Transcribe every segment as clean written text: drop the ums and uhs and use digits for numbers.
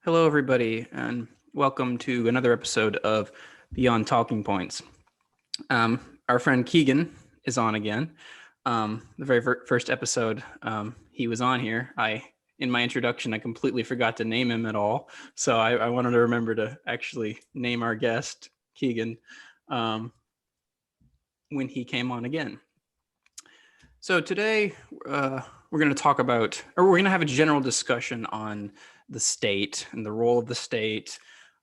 Hello, everybody, and welcome to another episode of Beyond Talking Points. Our friend Keegan is on again. The very first episode he was on here, in my introduction, I completely forgot to name him at all. So I wanted to remember to actually name our guest, Keegan, when he came on again. So today we're going to talk about, or we're going to have a general discussion on the state and the role of the state.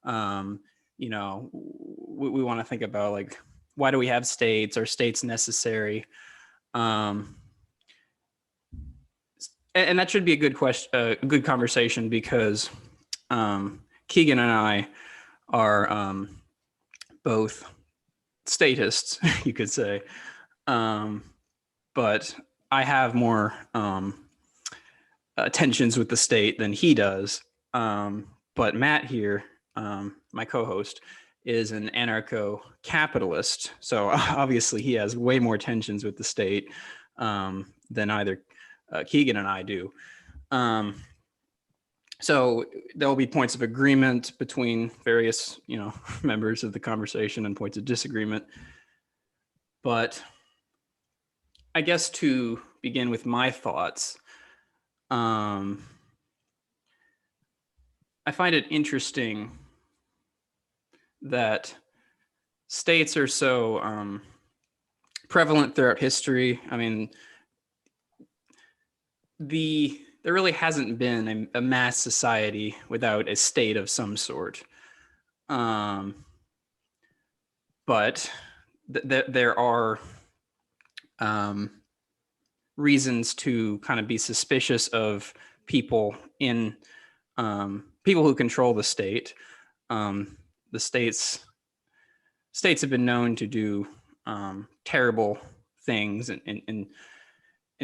We want to think about, like, why do we have states? Are states necessary? And that should be a good question, a good conversation, because Keegan and I are both statists, you could say. But I have more tensions with the state than he does. But Matt here, my co-host, is an anarcho-capitalist. So obviously he has way more tensions with the state than either Keegan and I do. So there'll be points of agreement between various, members of the conversation, and points of disagreement. But I guess to begin with my thoughts, I find it interesting that states are so prevalent throughout history. I mean, there really hasn't been a mass society without a state of some sort. But there are reasons to kind of be suspicious of people people who control the state. The states have been known to do terrible things in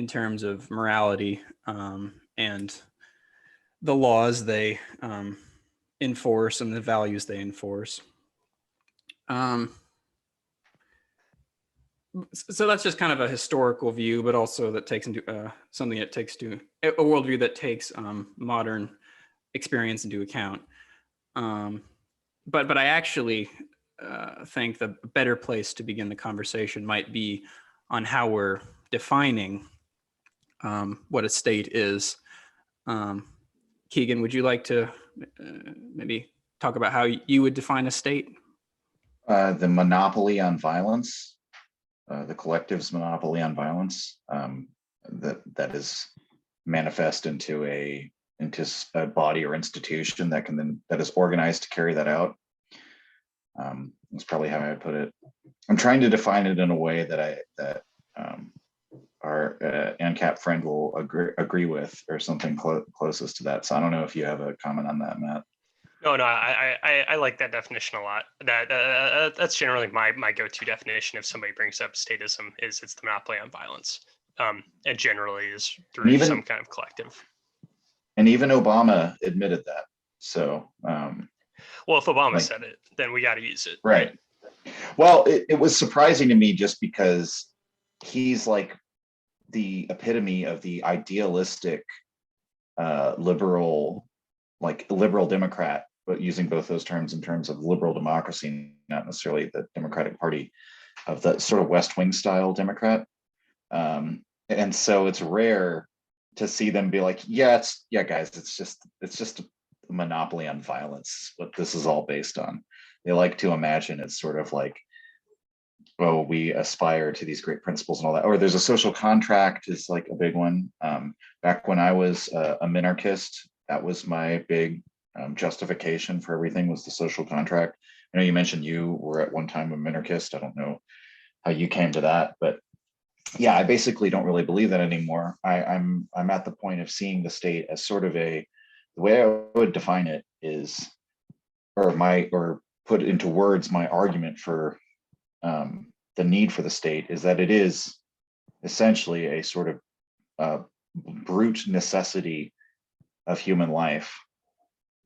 terms of morality and the laws they enforce and the values they enforce. So that's just kind of a historical view, but also that takes into something that takes to a worldview that takes modern experience into account. But I actually think the better place to begin the conversation might be on how we're defining what a state is. Keegan, would you like to maybe talk about how you would define a state? The monopoly on violence. The collective's monopoly on violence that is manifest into a body or institution that is organized to carry that out. That's probably how I would put it. I'm trying to define it in a way that our ANCAP friend will agree with, or something closest to that. So I don't know if you have a comment on that, Matt. No, I like that definition a lot. That's generally my go-to definition if somebody brings up statism, is it's the monopoly on violence, and generally is through some kind of collective. And even Obama admitted that. So, well, if Obama said it, then we got to use it, right? Well, it was surprising to me just because he's like the epitome of the idealistic liberal Democrat, but using both those terms in terms of liberal democracy, not necessarily the Democratic Party, of the sort of West Wing style Democrat. And so it's rare to see them be like, guys, it's just a monopoly on violence, what this is all based on. They like to imagine it's sort of like, oh, we aspire to these great principles and all that. Or there's a social contract is like a big one. Back when I was a minarchist, that was my big justification for everything, was the social contract. I know you mentioned you were at one time a minarchist. I don't know how you came to that, but yeah, I basically don't really believe that anymore. I'm at the point of seeing the state as sort of the way I would define it is, or put into words my argument for the need for the state, is that it is essentially a sort of brute necessity of human life,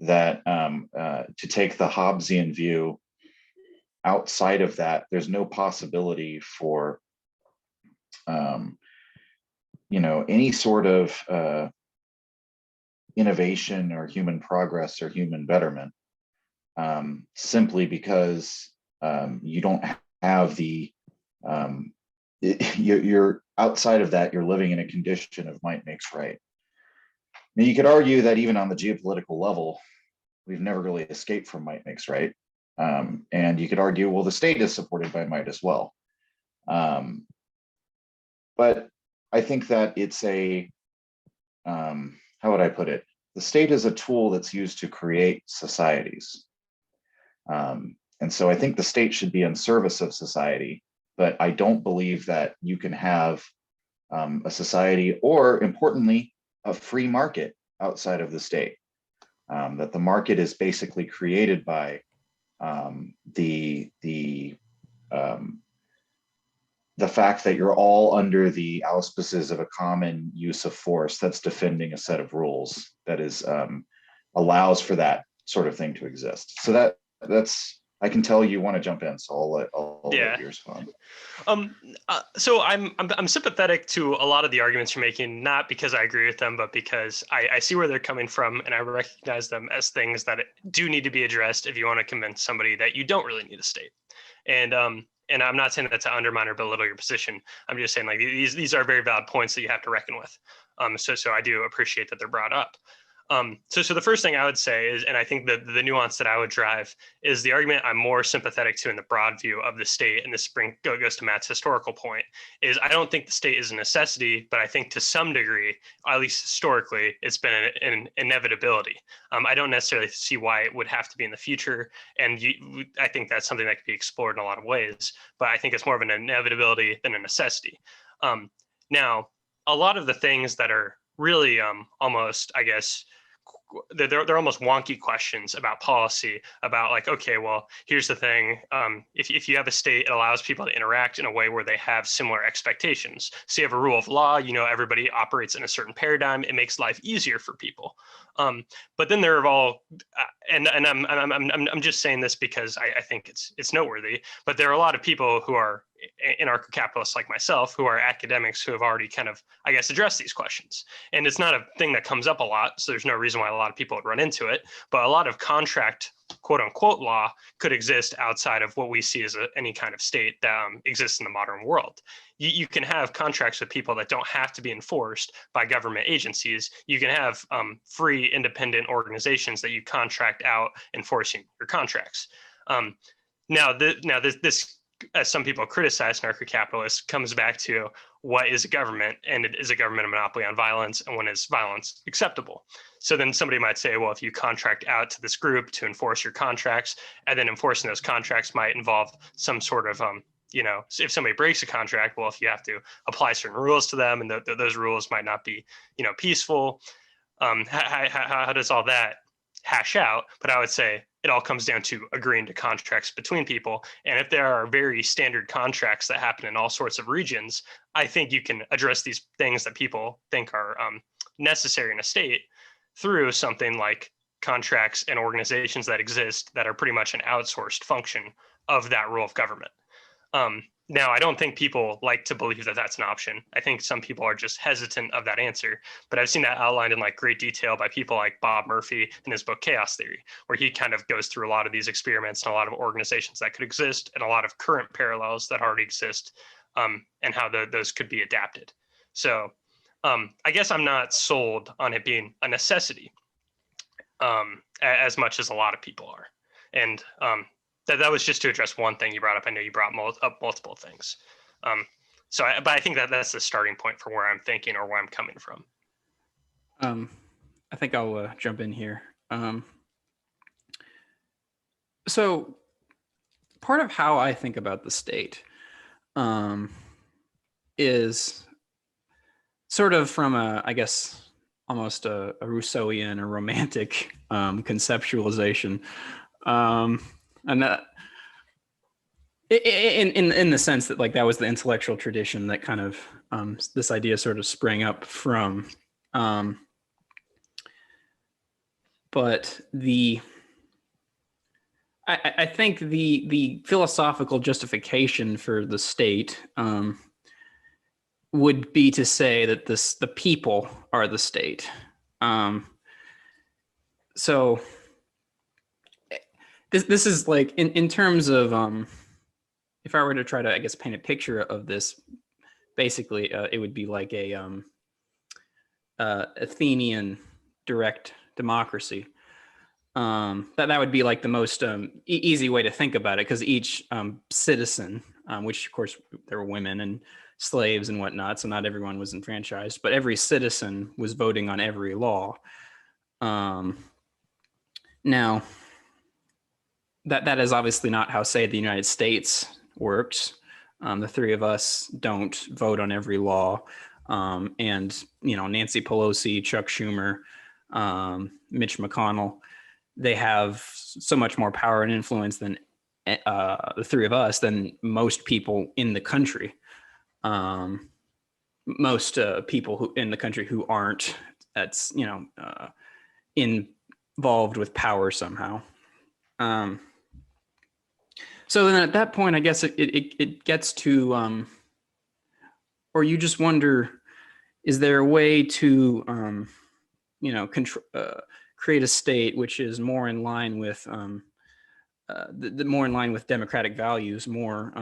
that to take the Hobbesian view, outside of that, there's no possibility for any sort of innovation or human progress or human betterment, simply because you don't have the you're outside of that. You're living in a condition of might makes right. Now, you could argue that even on the geopolitical level, we've never really escaped from might makes right. And you could argue, well, the state is supported by might as well. But I think that it's how would I put it? The state is a tool that's used to create societies. And so I think the state should be in service of society, but I don't believe that you can have a society, or importantly, a free market outside of the state. That the market is basically created by the fact that you're all under the auspices of a common use of force that's defending a set of rules that is allows for that sort of thing to exist. So that's, I can tell you want to jump in, so I'll let you respond. So I'm sympathetic to a lot of the arguments you're making, not because I agree with them, but because I see where they're coming from, and I recognize them as things that do need to be addressed if you want to convince somebody that you don't really need a state. And I'm not saying that to undermine or belittle your position. I'm just saying, like, these are very valid points that you have to reckon with. So I do appreciate that they're brought up. So the first thing I would say is, and I think the nuance that I would drive is the argument I'm more sympathetic to in the broad view of the state, and this goes to Matt's historical point, is I don't think the state is a necessity, but I think to some degree, at least historically, it's been an inevitability. I don't necessarily see why it would have to be in the future, and I think that's something that could be explored in a lot of ways, but I think it's more of an inevitability than a necessity. Now, a lot of the things that are really almost, I guess, they're almost wonky questions about policy, about like, okay, well, here's the thing. If you have a state, it allows people to interact in a way where they have similar expectations. So you have a rule of law, everybody operates in a certain paradigm. It makes life easier for people. But then there are all, and I'm just saying this because I think it's noteworthy, but there are a lot of people who are anarcho-capitalists like myself, who are academics, who have already kind of, I guess, addressed these questions. And it's not a thing that comes up a lot, so there's no reason why a lot of people would run into it. But a lot of contract, quote unquote, law could exist outside of what we see as any kind of state that exists in the modern world. You can have contracts with people that don't have to be enforced by government agencies. You can have free, independent organizations that you contract out enforcing your contracts. Now this, as some people criticize anarcho-capitalists, comes back to what is a government, and is a government a monopoly on violence, and when is violence acceptable? So then somebody might say, well, if you contract out to this group to enforce your contracts, and then enforcing those contracts might involve some sort of, if somebody breaks a contract, well, if you have to apply certain rules to them, and those rules might not be, peaceful, how does all that hash out? But I would say it all comes down to agreeing to contracts between people. And if there are very standard contracts that happen in all sorts of regions, I think you can address these things that people think are necessary in a state through something like contracts and organizations that exist that are pretty much an outsourced function of that role of government. Now, I don't think people like to believe that that's an option. I think some people are just hesitant of that answer, but I've seen that outlined in like great detail by people like Bob Murphy in his book Chaos Theory, where he kind of goes through a lot of these experiments and a lot of organizations that could exist and a lot of current parallels that already exist, and how those could be adapted. So I guess I'm not sold on it being a necessity as much as a lot of people are. And that was just to address one thing you brought up. I know you brought up multiple things. But I think that's the starting point for where I'm thinking or where I'm coming from. I think I'll jump in here. So part of how I think about the state is sort of from I guess, almost a Rousseauian or romantic conceptualization. And that, in the sense that like that was the intellectual tradition that kind of this idea sort of sprang up from. But I think the philosophical justification for the state would be to say that the people are the state. so this is like in terms of if I were to try to, I guess, paint a picture of this, basically it would be like a Athenian direct democracy. That would be like the most easy way to think about it, because each citizen, which of course there were women and slaves and whatnot, so not everyone was enfranchised, but every citizen was voting on every law. Now, that is obviously not how, say, the United States works. The three of us don't vote on every law. And, Nancy Pelosi, Chuck Schumer, Mitch McConnell, they have so much more power and influence than the three of us, than most people in the country. Most people who in the country who aren't, involved with power somehow. So then at that point, I guess it gets to, or you just wonder, is there a way to, create a state which is more in line with more in line with democratic values, more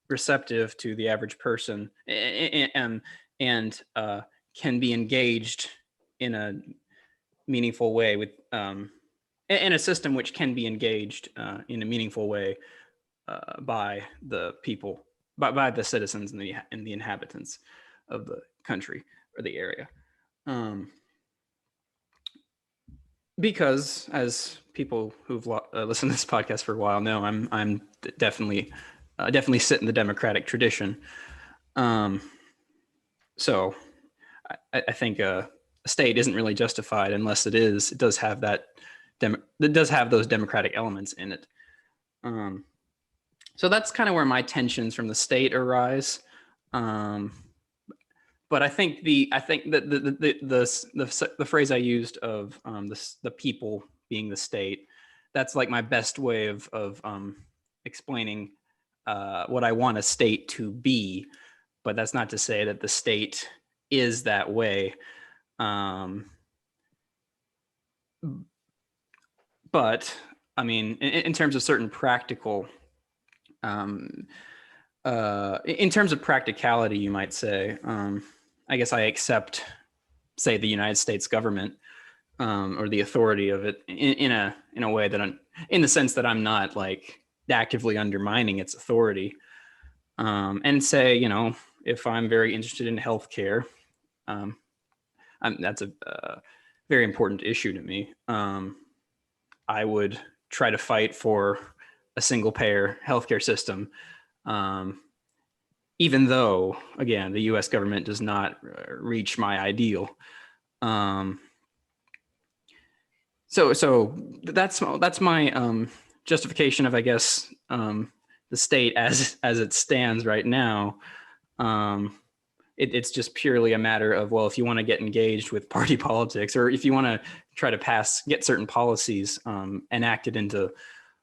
receptive to the average person, and can be engaged in a meaningful way with, in a system which can be engaged in a meaningful way by the people, by the citizens and the inhabitants of the country or the area. Because as people who've listened to this podcast for a while know, I'm definitely sit in the democratic tradition. So I think a state isn't really justified unless it does have that it does have those democratic elements in it. So that's kind of where my tensions from the state arise. But I think that the phrase I used of the people being the state, that's like my best way of explaining what I want a state to be. But that's not to say that the state is that way. But I mean, in terms of certain practical, in terms of practicality, you might say, I guess I accept, say, the United States government or the authority of it in a way that in the sense that I'm not like actively undermining its authority, and say, if I'm very interested in healthcare, that's a very important issue to me. I would try to fight for a single payer healthcare system, even though, again, the U.S. government does not reach my ideal. So that's my justification of, I guess, the state as it stands right now. It's just purely a matter of, well, if you want to get engaged with party politics, or if you want to try to get certain policies enacted into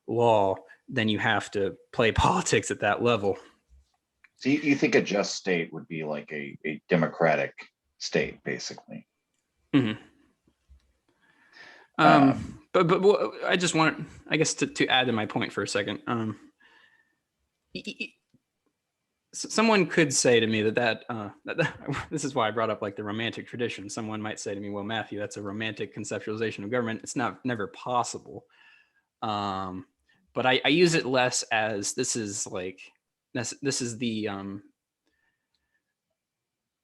law, then you have to play politics at that level. So you think a just state would be like a democratic state, basically? Mm-hmm. But I just want, I guess, to add to my point for a second. Someone could say to me that this is why I brought up like the romantic tradition. Someone might say to me, well, Matthew, that's a romantic conceptualization of government. It's never possible. But I use it less as this is the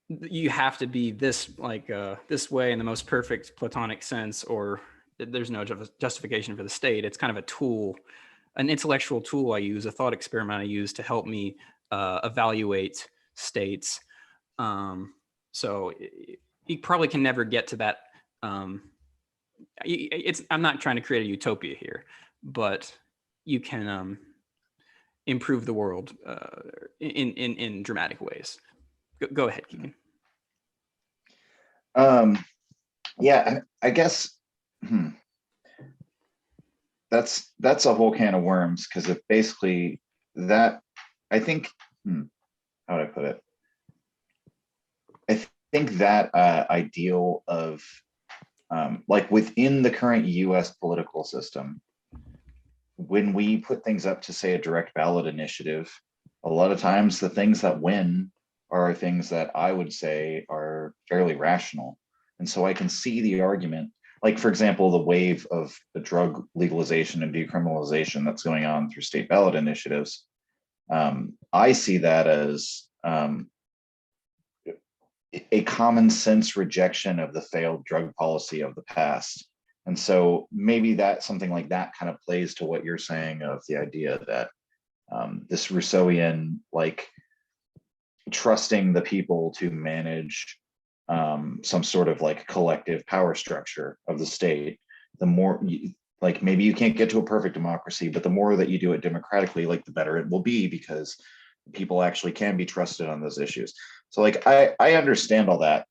you have to be this this way in the most perfect Platonic sense, or there's no justification for the state. It's kind of a tool, an intellectual tool I use, a thought experiment I use to help me evaluate states. So you probably can never get to that. I'm not trying to create a utopia here, but you can improve the world in dramatic ways. Go ahead, Keegan. Yeah, I guess that's a whole can of worms, because it basically that I think how would I put it? I think that ideal of like within the current US political system, when we put things up to say a direct ballot initiative, a lot of times the things that win are things that I would say are fairly rational. And so I can see the argument, like for example, the wave of the drug legalization and decriminalization that's going on through state ballot initiatives. I see that as a common sense rejection of the failed drug policy of the past. And so maybe that something like that kind of plays to what you're saying of the idea that this Rousseauian, like trusting the people to manage some sort of like collective power structure of the state, the more like maybe you can't get to a perfect democracy, but the more that you do it democratically, like the better it will be, because people actually can be trusted on those issues. So like I understand all that.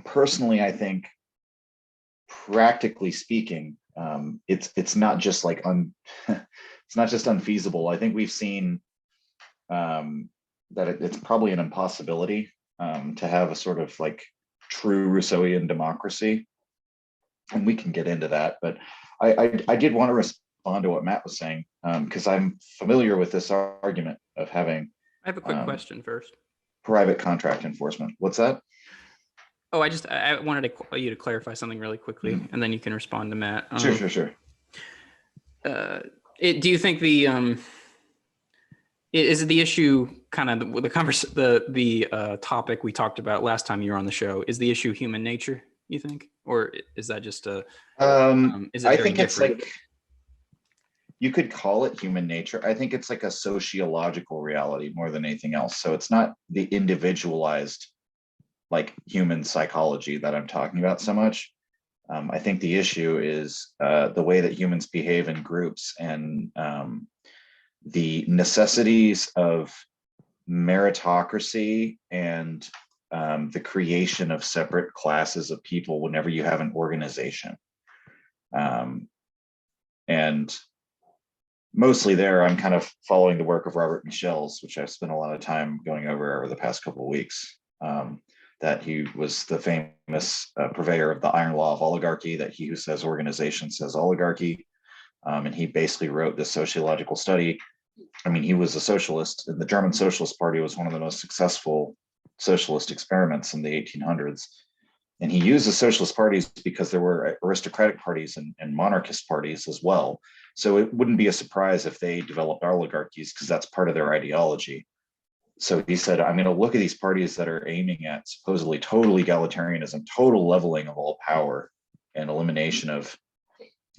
Personally, I think practically speaking, it's not just like it's not just unfeasible. I think we've seen that it's probably an impossibility to have a sort of like true Rousseauian democracy, and we can get into that. But I did want to respond to what Matt was saying, because I'm familiar with this argument of having. I have a quick question first. Private contract enforcement. What's that? Oh, I wanted you to clarify something really quickly, and then you can respond to Matt. Sure. Do you think is the issue kind of the topic we talked about last time you were on the show? Is the issue human nature, you think, or is that just a? Is it I very think it's different? like, you could call it human nature. I think it's like a sociological reality more than anything else. So it's not the individualized like human psychology that I'm talking about so much. I think the issue is the way that humans behave in groups, and the necessities of meritocracy and the creation of separate classes of people whenever you have an organization. And mostly there, I'm kind of following the work of Robert Michel's, which I've spent a lot of time going over the past couple of weeks. That he was the famous purveyor of the iron law of oligarchy, that he who says organization says oligarchy. And he basically wrote this sociological study. I mean, he was a socialist, and the German Socialist Party was one of the most successful socialist experiments in the 1800s. And he used the socialist parties because there were aristocratic parties and monarchist parties as well. So it wouldn't be a surprise if they developed oligarchies, because that's part of their ideology. So he said, I'm going to look at these parties that are aiming at supposedly total egalitarianism, total leveling of all power, and elimination of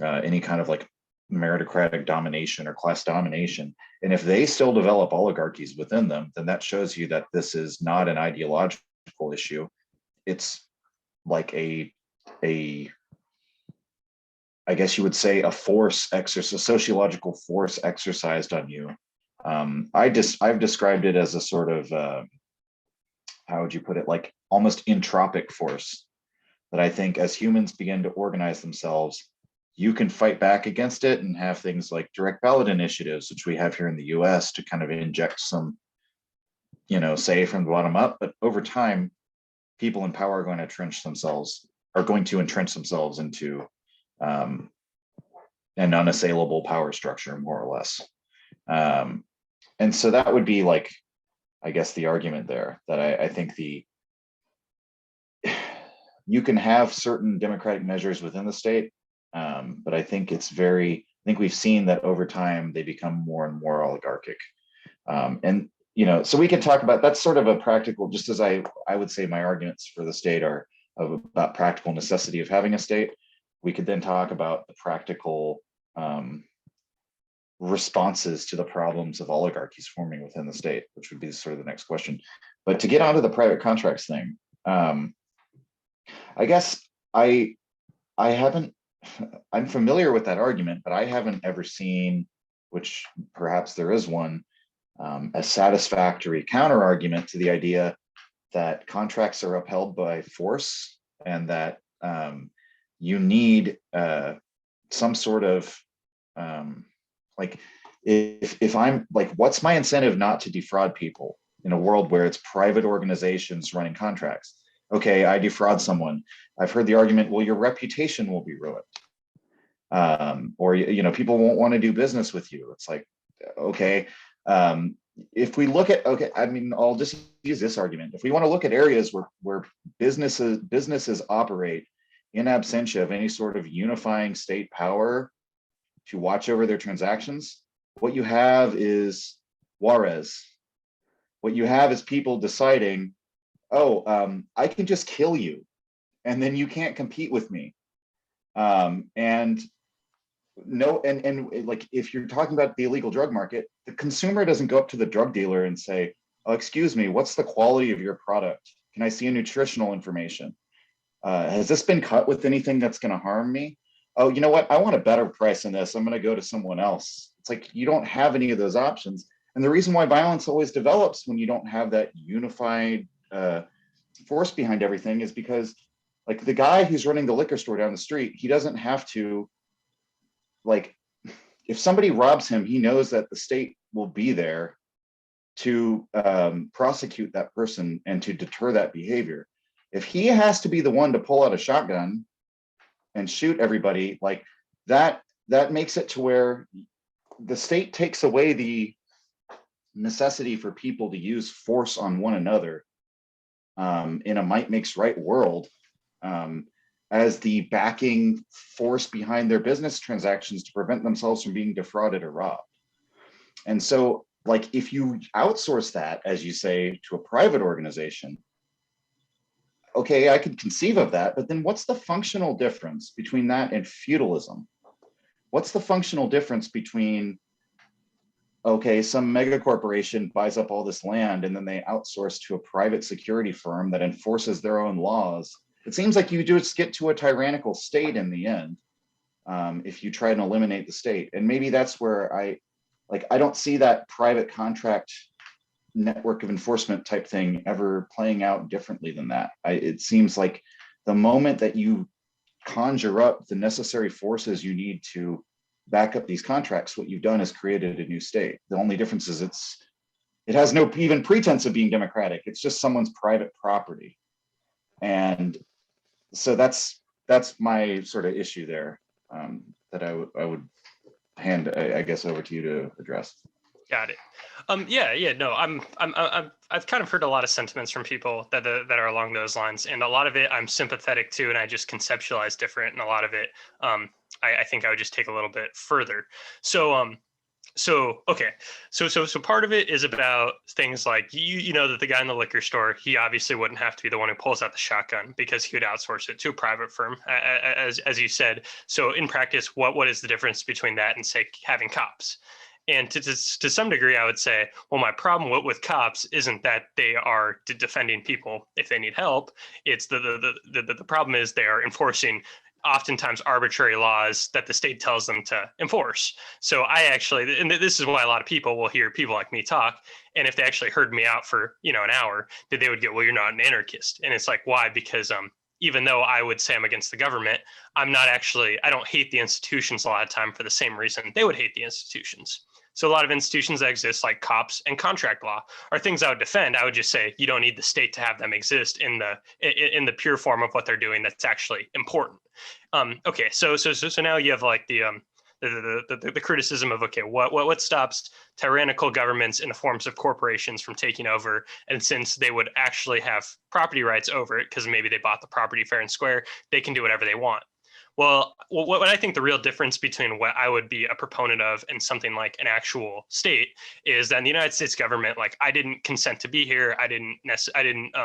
any kind of like meritocratic domination or class domination. And if they still develop oligarchies within them, then that shows you that this is not an ideological issue. It's like I guess you would say a sociological force exercised on you. I've described it as a sort of how would you put it, like almost entropic force, that I think as humans begin to organize themselves, you can fight back against it and have things like direct ballot initiatives, which we have here in the US, to kind of inject some, say from the bottom up. But over time, people in power are going to entrench themselves into an unassailable power structure, more or less. And so that would be like, I guess, the argument there, that I think you can have certain democratic measures within the state, but I think we've seen that over time they become more and more oligarchic. And so we can talk about, that's sort of a practical, just as I would say my arguments for the state are about practical necessity of having a state. We could then talk about the practical responses to the problems of oligarchies forming within the state, which would be sort of the next question. But to get onto the private contracts thing, I guess I'm familiar with that argument, but I haven't ever seen, which perhaps there is one, a satisfactory counter argument to the idea that contracts are upheld by force, and that you need some sort of like, if I'm like, what's my incentive not to defraud people in a world where it's private organizations running contracts? Okay, I defraud someone. I've heard the argument, well, your reputation will be ruined. Or, people won't want to do business with you. It's like, okay, if we look at, okay, I mean, I'll just use this argument. If we want to look at areas where businesses operate in absentia of any sort of unifying state power to watch over their transactions, what you have is Juarez. What you have is people deciding, oh, I can just kill you, and then you can't compete with me. And no, and like, if you're talking about the illegal drug market, the consumer doesn't go up to the drug dealer and say, oh, excuse me, what's the quality of your product? Can I see a nutritional information? Has this been cut with anything that's going to harm me? Oh, you know what? I want a better price than this. I'm going to go to someone else. It's like, you don't have any of those options. And the reason why violence always develops when you don't have that unified force behind everything is because, like, the guy who's running the liquor store down the street, he doesn't have to, like, if somebody robs him, he knows that the state will be there to prosecute that person and to deter that behavior. If he has to be the one to pull out a shotgun and shoot everybody, like that makes it to where the state takes away the necessity for people to use force on one another in a might makes right world, as the backing force behind their business transactions to prevent themselves from being defrauded or robbed. And so, like, if you outsource that, as you say, to a private organization, okay, I could conceive of that, but then what's the functional difference between that and feudalism? What's the functional difference between, okay, some mega corporation buys up all this land and then they outsource to a private security firm that enforces their own laws? It seems like you just get to a tyrannical state in the end, if you try and eliminate the state. And maybe that's where I don't see that private contract network of enforcement type thing ever playing out differently than that. It seems like the moment that you conjure up the necessary forces you need to back up these contracts, what you've done is created a new state. The only difference is it has no even pretense of being democratic. It's just someone's private property. And so that's my sort of issue there, that I would hand, I guess, over to you to address. Got it. No, I've kind of heard a lot of sentiments from people that are along those lines, and a lot of it I'm sympathetic to, and I just conceptualize different, and a lot of it, I think I would just take a little bit further. So part of it is about things like, you know, that the guy in the liquor store, he obviously wouldn't have to be the one who pulls out the shotgun because he would outsource it to a private firm, as you said. So in practice, what is the difference between that and, say, having cops? And to some degree, I would say, well, my problem with cops isn't that they are defending people if they need help. It's the problem is they are enforcing oftentimes arbitrary laws that the state tells them to enforce. So I actually, and this is why a lot of people will hear people like me talk, and if they actually heard me out for, an hour, that they would get, well, you're not an anarchist. And it's like, why? Because even though I would say I'm against the government, I don't hate the institutions a lot of time for the same reason they would hate the institutions. So a lot of institutions that exist, like cops and contract law, are things I would defend. I would just say you don't need the state to have them exist in the pure form of what they're doing. That's actually important. Okay, so now you have like the criticism of, okay, what stops tyrannical governments in the forms of corporations from taking over? And since they would actually have property rights over it, because maybe they bought the property fair and square, they can do whatever they want. Well, what I think the real difference between what I would be a proponent of and something like an actual state is that in the United States government, like, I didn't consent to be here. I didn't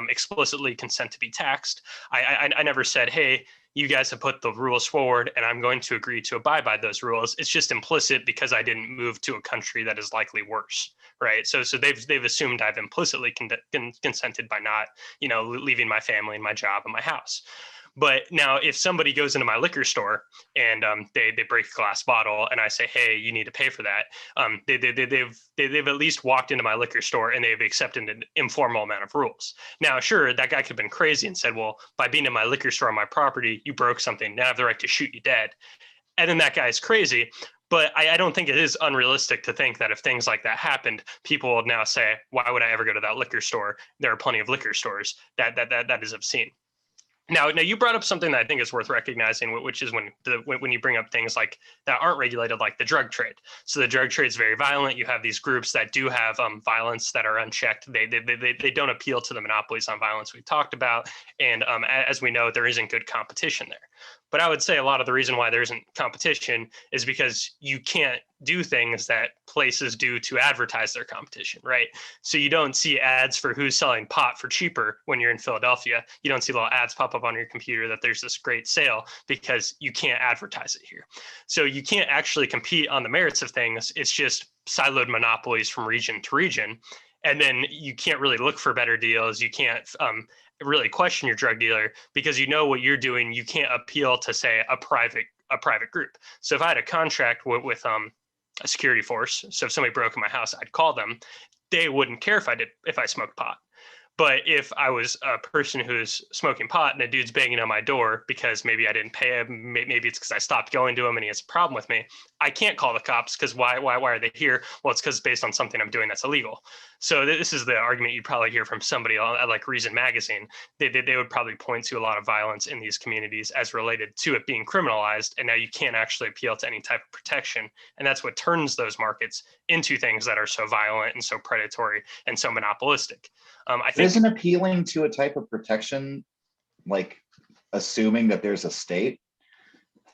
explicitly consent to be taxed. I never said, hey, you guys have put the rules forward and I'm going to agree to abide by those rules. It's just implicit because I didn't move to a country that is likely worse, right? So they've assumed I've implicitly consented by not, leaving my family and my job and my house. But now if somebody goes into my liquor store and they break a glass bottle and I say, hey, you need to pay for that, they've at least walked into my liquor store and they've accepted an informal amount of rules. Now, sure, that guy could have been crazy and said, well, by being in my liquor store on my property, you broke something. Now I have the right to shoot you dead. And then that guy is crazy. But I don't think it is unrealistic to think that if things like that happened, people will now say, why would I ever go to that liquor store? There are plenty of liquor stores. That is obscene. Now, you brought up something that I think is worth recognizing, which is when you bring up things like that aren't regulated, like the drug trade. So the drug trade is very violent. You have these groups that do have violence that are unchecked. They don't appeal to the monopolies on violence we talked about, and as we know, there isn't good competition there. But I would say a lot of the reason why there isn't competition is because you can't do things that places do to advertise their competition, right? So you don't see ads for who's selling pot for cheaper when you're in Philadelphia. You don't see little ads pop up on your computer that there's this great sale because you can't advertise it here. So you can't actually compete on the merits of things. It's just siloed monopolies from region to region. And then you can't really look for better deals. You can't really question your drug dealer because you know what you're doing. You can't appeal to, say, a private group. So if I had a contract with a security force, so if somebody broke in my house, I'd call them. They wouldn't care if I smoked pot. But if I was a person who's smoking pot and a dude's banging on my door because maybe I didn't pay him, maybe it's because I stopped going to him and he has a problem with me, I can't call the cops because why are they here? Well, it's because it's based on something I'm doing that's illegal. So this is the argument you'd probably hear from somebody at like Reason Magazine. They would probably point to a lot of violence in these communities as related to it being criminalized, and now you can't actually appeal to any type of protection. And that's what turns those markets into things that are so violent and so predatory and so monopolistic. I think isn't appealing to a type of protection like assuming that there's a state.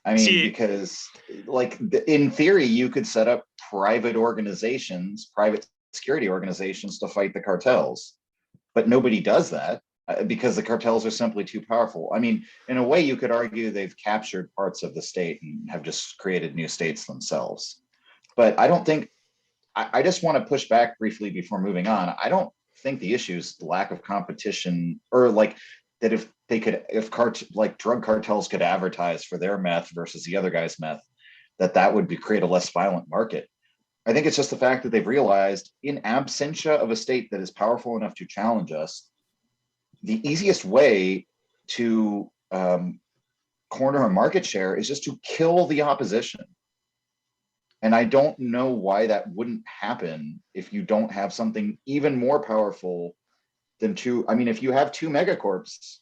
I mean, because like in theory, you could set up private organizations, private security organizations to fight the cartels, but nobody does that because the cartels are simply too powerful. I mean, in a way, you could argue they've captured parts of the state and have just created new states themselves. But I don't think, I just want to push back briefly before moving on. I don't think the issue is the lack of competition, or like that if drug cartels could advertise for their meth versus the other guy's meth, that would create a less violent market. I think it's just the fact that they've realized in absentia of a state that is powerful enough to challenge us, the easiest way to corner a market share is just to kill the opposition. And I don't know why that wouldn't happen if you don't have something even more powerful than if you have two megacorps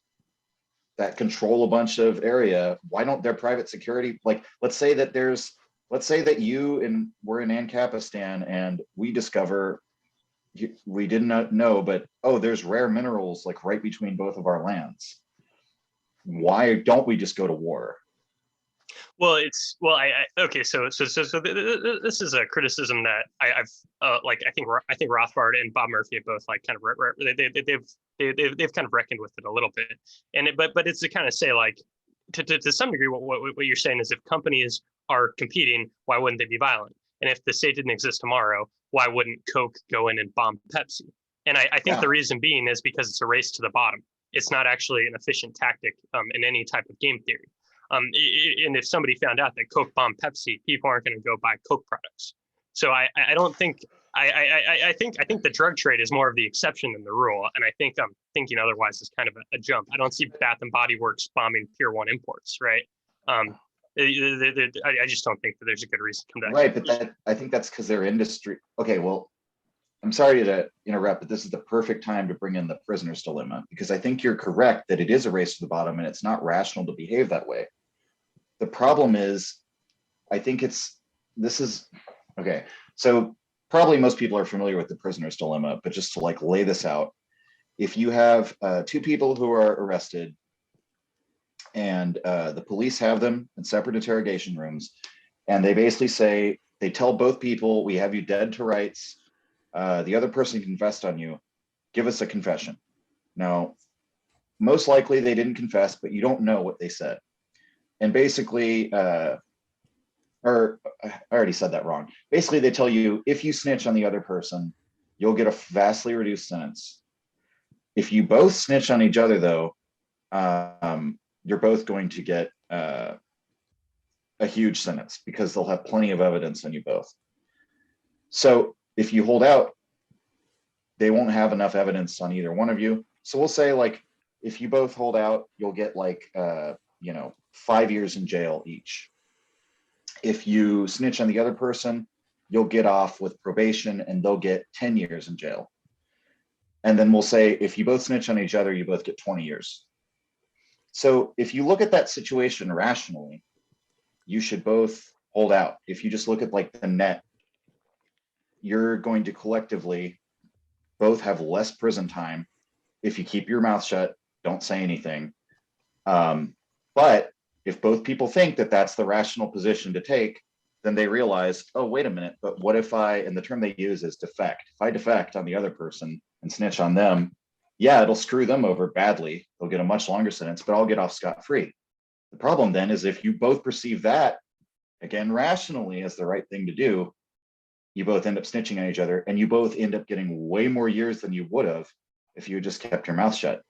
that control a bunch of area, why don't their private security, like, let's say that we're in Ancapistan and we discover, we did not know, but, there's rare minerals like right between both of our lands. Why don't we just go to war? Well, okay. So this is a criticism that I've I think Rothbard and Bob Murphy have both like kind of they've kind of reckoned with it a little bit, but it's to kind of say like to some degree what you're saying is if companies are competing, why wouldn't they be violent? And if the state didn't exist tomorrow, why wouldn't Coke go in and bomb Pepsi? And I think the reason being is because it's a race to the bottom. It's not actually an efficient tactic in any type of game theory. And if somebody found out that Coke bombed Pepsi, people aren't going to go buy Coke products. So I don't think I think the drug trade is more of the exception than the rule, and I think thinking otherwise is kind of a jump. I don't see Bath and Body Works bombing Pier 1 imports, right? I just don't think that there's a good reason to come back. Right, but I think that's because their industry. Okay, well, I'm sorry to interrupt, but this is the perfect time to bring in the prisoner's dilemma, because I think you're correct that it is a race to the bottom and it's not rational to behave that way. The problem is, I think okay. So probably most people are familiar with the prisoner's dilemma, but just to like lay this out, if you have two people who are arrested and the police have them in separate interrogation rooms, and they basically they tell both people, we have you dead to rights. The other person confessed on you, give us a confession. Now, most likely they didn't confess, but you don't know what they said. And basically, or I already said that wrong. Basically, they tell you, if you snitch on the other person, you'll get a vastly reduced sentence. If you both snitch on each other, though, you're both going to get a huge sentence because they'll have plenty of evidence on you both. So if you hold out, they won't have enough evidence on either one of you. So we'll say, like, if you both hold out, you'll get like 5 years in jail each. If you snitch on the other person, you'll get off with probation and they'll get 10 years in jail. And then we'll say, if you both snitch on each other, you both get 20 years. So if you look at that situation rationally, you should both hold out. If you just look at like the net, you're going to collectively both have less prison time if you keep your mouth shut, don't say anything. But if both people think that that's the rational position to take, then they realize, oh, wait a minute, but what if and the term they use is defect. If I defect on the other person and snitch on them, yeah, it'll screw them over badly. They'll get a much longer sentence, but I'll get off scot-free. The problem then is if you both perceive that, again, rationally as the right thing to do, you both end up snitching on each other and you both end up getting way more years than you would have if you just kept your mouth shut.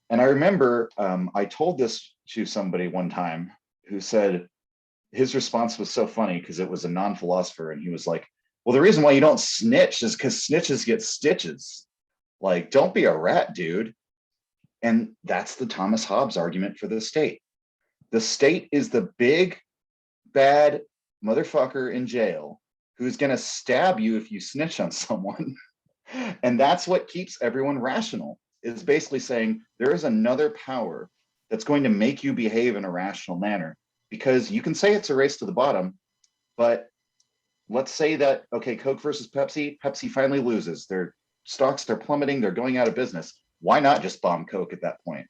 And I remember I told this to somebody one time who said, his response was so funny because it was a non-philosopher. And he was like, well, the reason why you don't snitch is because snitches get stitches. Like, don't be a rat, dude. And that's the Thomas Hobbes argument for the state. The state is the big, bad motherfucker in jail who's going to stab you if you snitch on someone. And that's what keeps everyone rational, is basically saying there is another power that's going to make you behave in a rational manner. Because you can say it's a race to the bottom, but let's say that, okay, Coke versus Pepsi, Pepsi finally loses. Their stocks are plummeting, they're going out of business. Why not just bomb Coke at that point?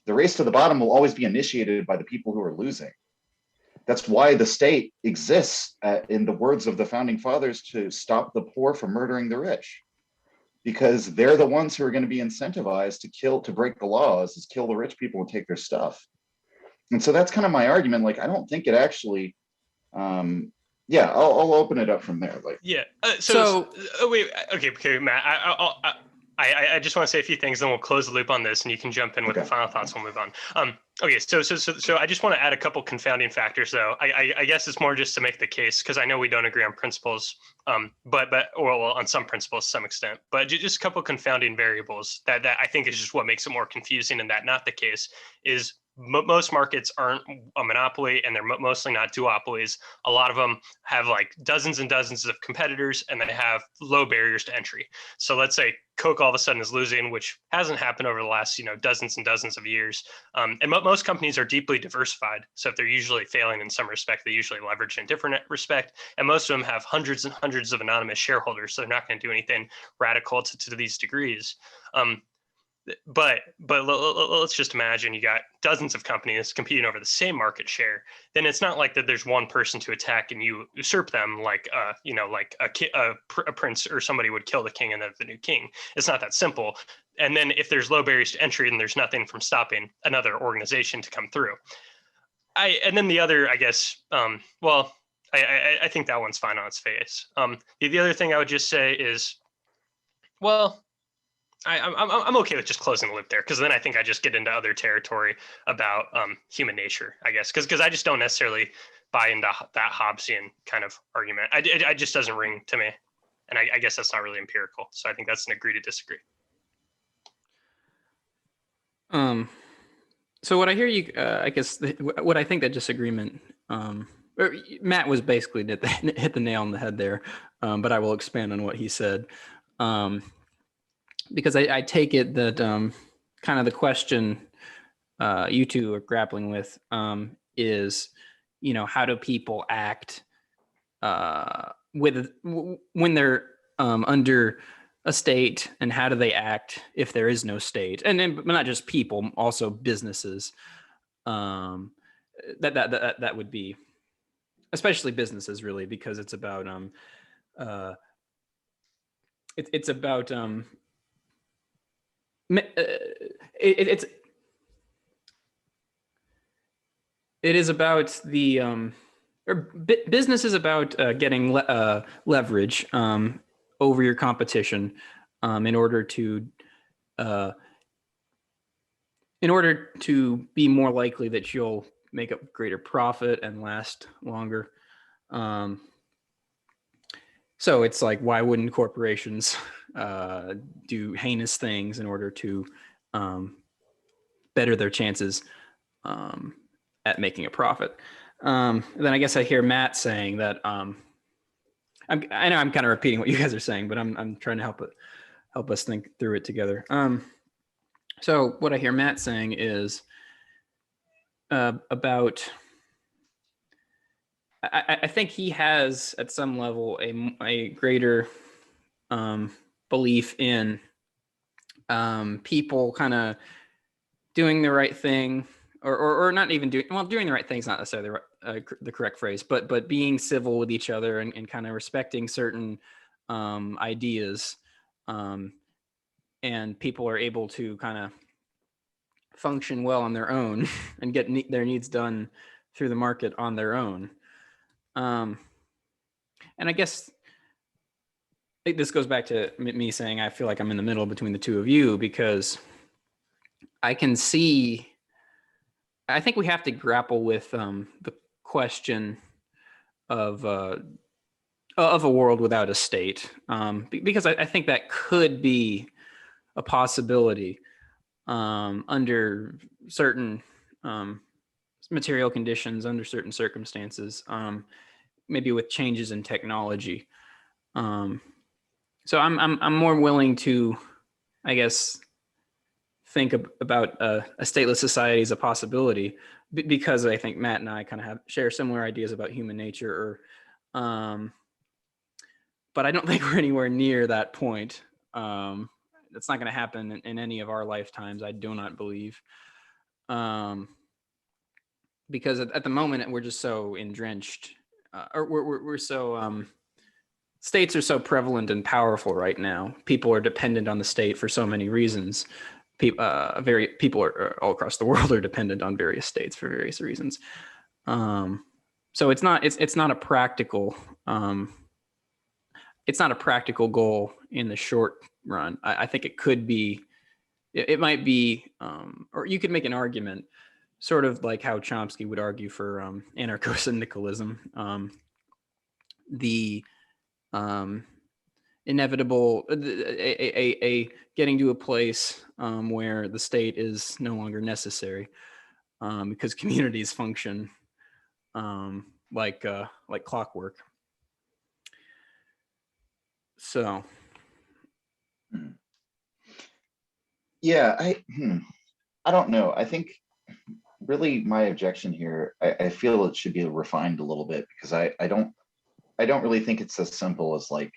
The race to the bottom will always be initiated by the people who are losing. That's why the state exists, in the words of the founding fathers, to stop the poor from murdering the rich. Because they're the ones who are going to be incentivized to break the laws, is kill the rich people and take their stuff. And so that's kind of my argument. Like, I don't think it actually, I'll open it up from there. Like, yeah. Wait, okay, Matt. I just want to say a few things, then we'll close the loop on this, and you can jump in with the final thoughts. We'll move on. Okay, so I just want to add a couple confounding factors, though. I guess it's more just to make the case, because I know we don't agree on principles, but on some principles to some extent, but just a couple confounding variables that I think is just what makes it more confusing, and that not the case is. Most markets aren't a monopoly, and they're mostly not duopolies. A lot of them have like dozens and dozens of competitors, and they have low barriers to entry. So let's say Coke all of a sudden is losing, which hasn't happened over the last dozens and dozens of years. And most companies are deeply diversified. So if they're usually failing in some respect, they usually leverage in a different respect. And most of them have hundreds and hundreds of anonymous shareholders, so they're not going to do anything radical to these degrees. But let's just imagine you got dozens of companies competing over the same market share. Then it's not like that there's one person to attack and you usurp them like a prince or somebody would kill the king and then the new king. It's not that simple. And then if there's low barriers to entry, then there's nothing from stopping another organization to come through. And then the other, I guess, I think that one's fine on its face. The other thing I would just say is, well, I'm okay with just closing the loop there, because then I think I just get into other territory about human nature, I guess, because I just don't necessarily buy into that Hobbesian kind of argument. It just doesn't ring to me, and I guess that's not really empirical. So I think that's an agree to disagree. So what I hear you, I guess, what I think that disagreement, Matt was basically hit the nail on the head there, but I will expand on what he said. Because I take it that kind of the question you two are grappling with is, how do people act when they're under a state, and how do they act if there is no state? And then, but not just people, also businesses. That would be, especially businesses, really, because it's about it's about it is about the business is about getting leverage over your competition in order to be more likely that you'll make a greater profit and last longer. So it's like, why wouldn't corporations do heinous things in order to better their chances at making a profit? Then I guess I hear Matt saying that I know I'm kind of repeating what you guys are saying, but I'm trying to help us think through it together. So what I hear Matt saying is about. I think he has at some level a greater belief in people kind of doing the right thing, or not even doing the right thing is not necessarily the correct phrase, but being civil with each other and kind of respecting certain ideas, and people are able to kind of function well on their own and get their needs done through the market on their own. And I guess this goes back to me saying I feel like I'm in the middle between the two of you, because I can see. I think we have to grapple with the question of a world without a state, because I think that could be a possibility under certain material conditions, under certain circumstances, maybe with changes in technology. So I'm more willing to, I guess, think about a stateless society as a possibility, because I think Matt and I kind of share similar ideas about human nature, but I don't think we're anywhere near that point. It's not going to happen in any of our lifetimes, I do not believe, because at the moment we're just so entrenched, or we're so states are so prevalent and powerful right now. People are dependent on the state for so many reasons. People are all across the world are dependent on various states for various reasons. So it's not a practical goal in the short run. I think it could be, it might be, or you could make an argument, sort of like how Chomsky would argue for anarcho-syndicalism, the inevitable, a getting to a place where the state is no longer necessary, because communities function like clockwork. So Yeah, I don't know. I think really my objection here, I feel it should be refined a little bit, because I don't really think it's as simple as like,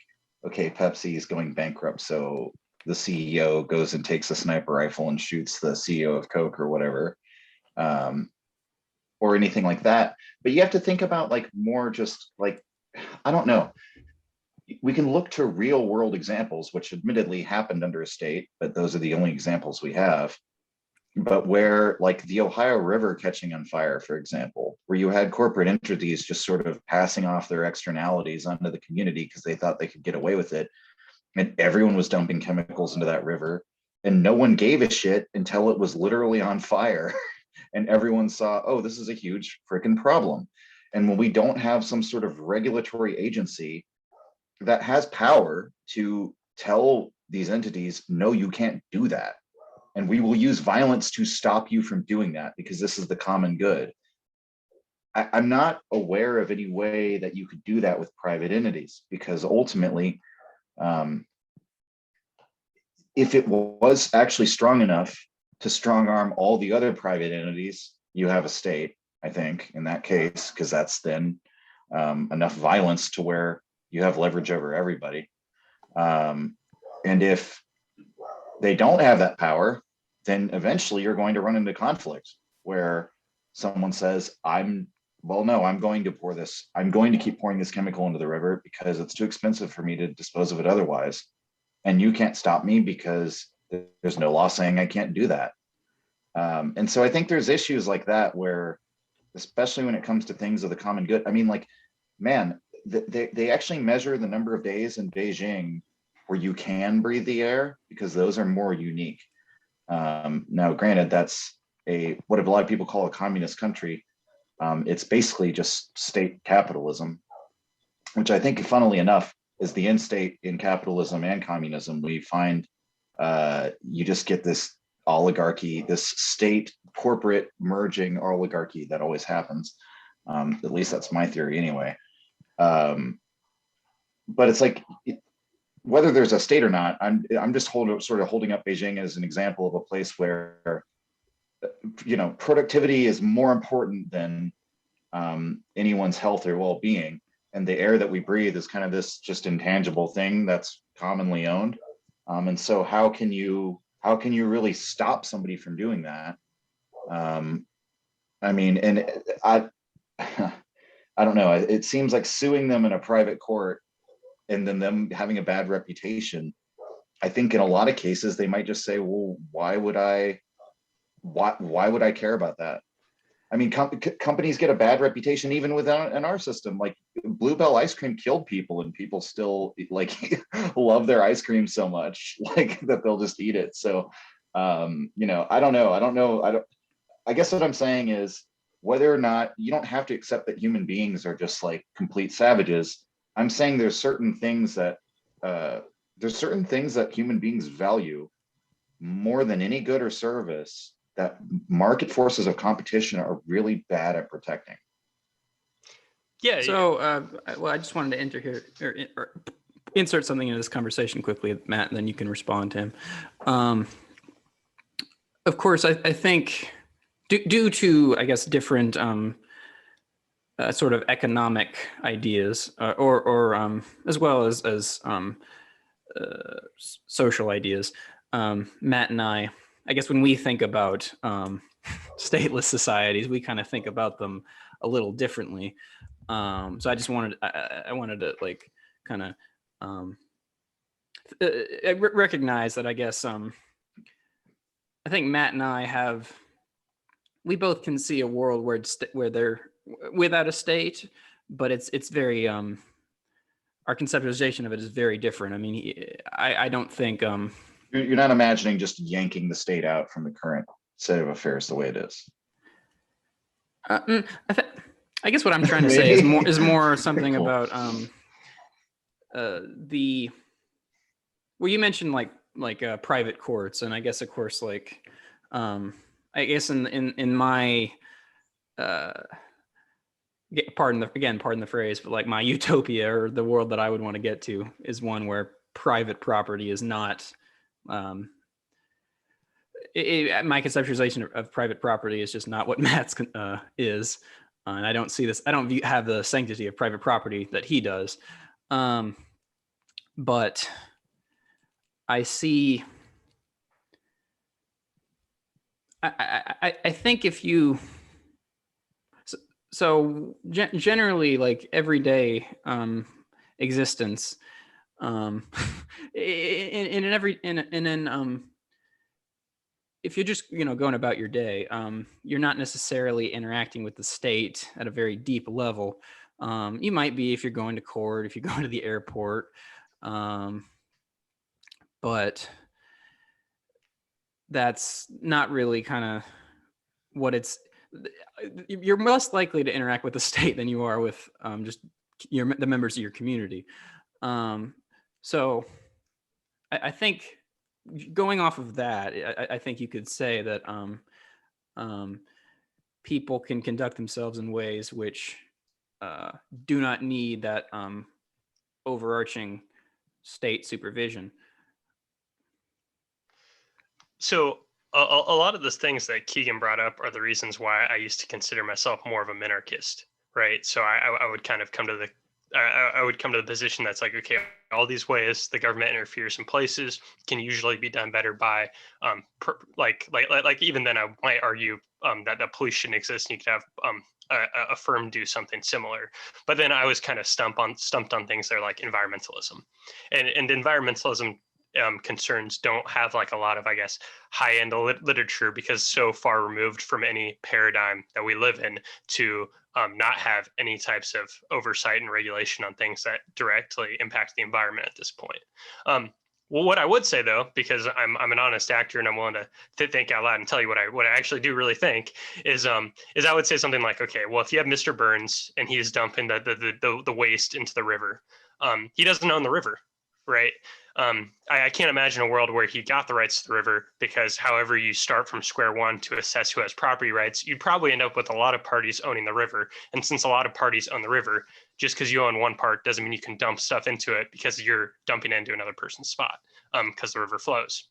okay, Pepsi is going bankrupt, so the CEO goes and takes a sniper rifle and shoots the CEO of Coke or whatever, or anything like that. But you have to think about like more just like, I don't know. We can look to real world examples, which admittedly happened under a state, but those are the only examples we have. But where, like the Ohio River catching on fire, for example, where you had corporate entities just sort of passing off their externalities onto the community because they thought they could get away with it. And everyone was dumping chemicals into that river. And no one gave a shit until it was literally on fire. And everyone saw, oh, this is a huge freaking problem. And when we don't have some sort of regulatory agency that has power to tell these entities, no, you can't do that, and we will use violence to stop you from doing that because this is the common good. I'm not aware of any way that you could do that with private entities, because ultimately, if it was actually strong enough to strong arm all the other private entities, you have a state, I think, in that case, because that's then enough violence to where you have leverage over everybody. And if they don't have that power, then eventually you're going to run into conflict where someone says, I'm going to keep pouring this chemical into the river because it's too expensive for me to dispose of it otherwise. And you can't stop me because there's no law saying I can't do that. And so I think there's issues like that where, especially when it comes to things of the common good, I mean, like, man, they actually measure the number of days in Beijing where you can breathe the air, because those are more unique. Now, granted, that's what a lot of people call a communist country. It's basically just state capitalism, which I think, funnily enough, is the end state in capitalism and communism. We find you just get this oligarchy, this state corporate merging oligarchy that always happens. At least that's my theory anyway. But it's like, whether there's a state or not, I'm just sort of holding up Beijing as an example of a place where, productivity is more important than anyone's health or well-being, and the air that we breathe is kind of this just intangible thing that's commonly owned. And so how can you really stop somebody from doing that? I mean, and I I don't know. It seems like suing them in a private court and then them having a bad reputation. I think in a lot of cases they might just say, well, why would I care about that? I mean, companies get a bad reputation even within our system. Like Bluebell ice cream killed people, and people still like love their ice cream so much, like that they'll just eat it. So, I don't know. I guess what I'm saying is, whether or not, you don't have to accept that human beings are just like complete savages. I'm saying there's certain things that human beings value more than any good or service that market forces of competition are really bad at protecting. Yeah. So, I just wanted to enter here or insert something into this conversation quickly, Matt, and then you can respond to him. Of course, I think due to, I guess, different sort of economic ideas, or as well as social ideas, Matt and I guess when we think about stateless societies, we kind of think about them a little differently. So I just wanted to like kind of recognize that, I guess, I think Matt and I we both can see a world where they're without a state, but it's very our conceptualization of it is very different. I mean, I don't think You're not imagining just yanking the state out from the current state of affairs the way it is. I guess what I'm trying to say is more something cool. About you mentioned like private courts, and I guess, of course, like I guess in my pardon the phrase, but like my utopia, or the world that I would want to get to, is one where private property is not my conceptualization of private property is just not what Matt's is, and I don't see this. I don't have the sanctity of private property that he does, but I see. I think if you generally, like, everyday existence, if you're just going about your day, you're not necessarily interacting with the state at a very deep level. You might be if you're going to court, if you're going to the airport, but that's not really kind of what it's. You're less likely to interact with the state than you are with just the members of your community. So I think, going off of that, I think you could say that people can conduct themselves in ways which do not need that overarching state supervision. So a lot of the things that Keegan brought up are the reasons why I used to consider myself more of a minarchist, right? So I would kind of come to the position that's like, okay, all these ways the government interferes in places can usually be done better by like even then I might argue that the police shouldn't exist, and you could have a firm do something similar. But then I was kind of stumped on things that are like environmentalism, and environmentalism concerns don't have like a lot of, I guess, high-end literature, because so far removed from any paradigm that we live in to not have any types of oversight and regulation on things that directly impact the environment at this point. Well, what I would say, though, because I'm an honest actor and I'm willing to think out loud and tell you what I actually do really think is I would say something like, okay, well, if you have Mr. Burns and he's dumping the waste into the river, he doesn't own the river, right? I can't imagine a world where he got the rights to the river, because however you start from square one to assess who has property rights, you'd probably end up with a lot of parties owning the river. And since a lot of parties own the river, just because you own one part doesn't mean you can dump stuff into it because you're dumping it into another person's spot, because the river flows.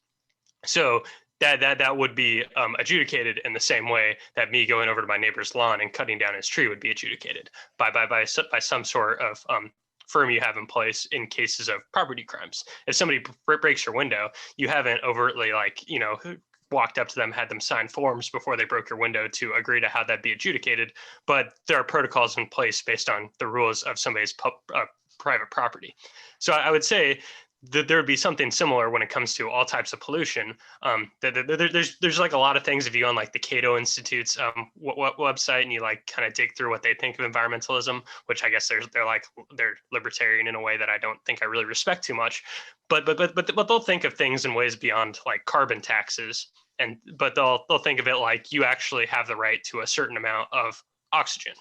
So that would be adjudicated in the same way that me going over to my neighbor's lawn and cutting down his tree would be adjudicated by some sort of firm you have in place in cases of property crimes. If somebody breaks your window, you haven't overtly walked up to them, had them sign forms before they broke your window to agree to how that be adjudicated. But there are protocols in place based on the rules of somebody's private property. So I would say that there would be something similar when it comes to all types of pollution. There's like a lot of things. If you go on like the Cato Institute's website and you like kind of dig through what they think of environmentalism, which I guess they're libertarian in a way that I don't think I really respect too much, but they'll think of things in ways beyond like carbon taxes, but they'll think of it like you actually have the right to a certain amount of oxygen.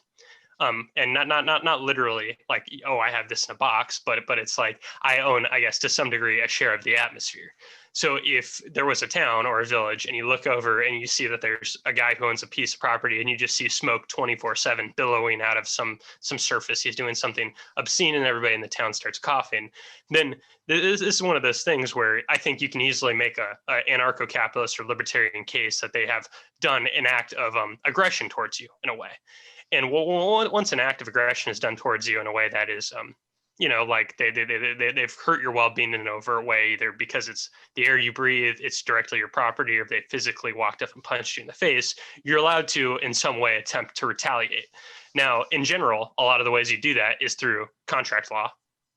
And not literally like, oh, I have this in a box, but it's like I own, I guess, to some degree, a share of the atmosphere. So if there was a town or a village and you look over and you see that there's a guy who owns a piece of property and you just see smoke 24/7 billowing out of some surface, he's doing something obscene and everybody in the town starts coughing, then this is one of those things where I think you can easily make a anarcho-capitalist or libertarian case that they have done an act of aggression towards you in a way. And once an act of aggression is done towards you in a way that is, like they've hurt your well-being in an overt way, either because it's the air you breathe, it's directly your property, or if they physically walked up and punched you in the face, you're allowed to, in some way, attempt to retaliate. Now, in general, a lot of the ways you do that is through contract law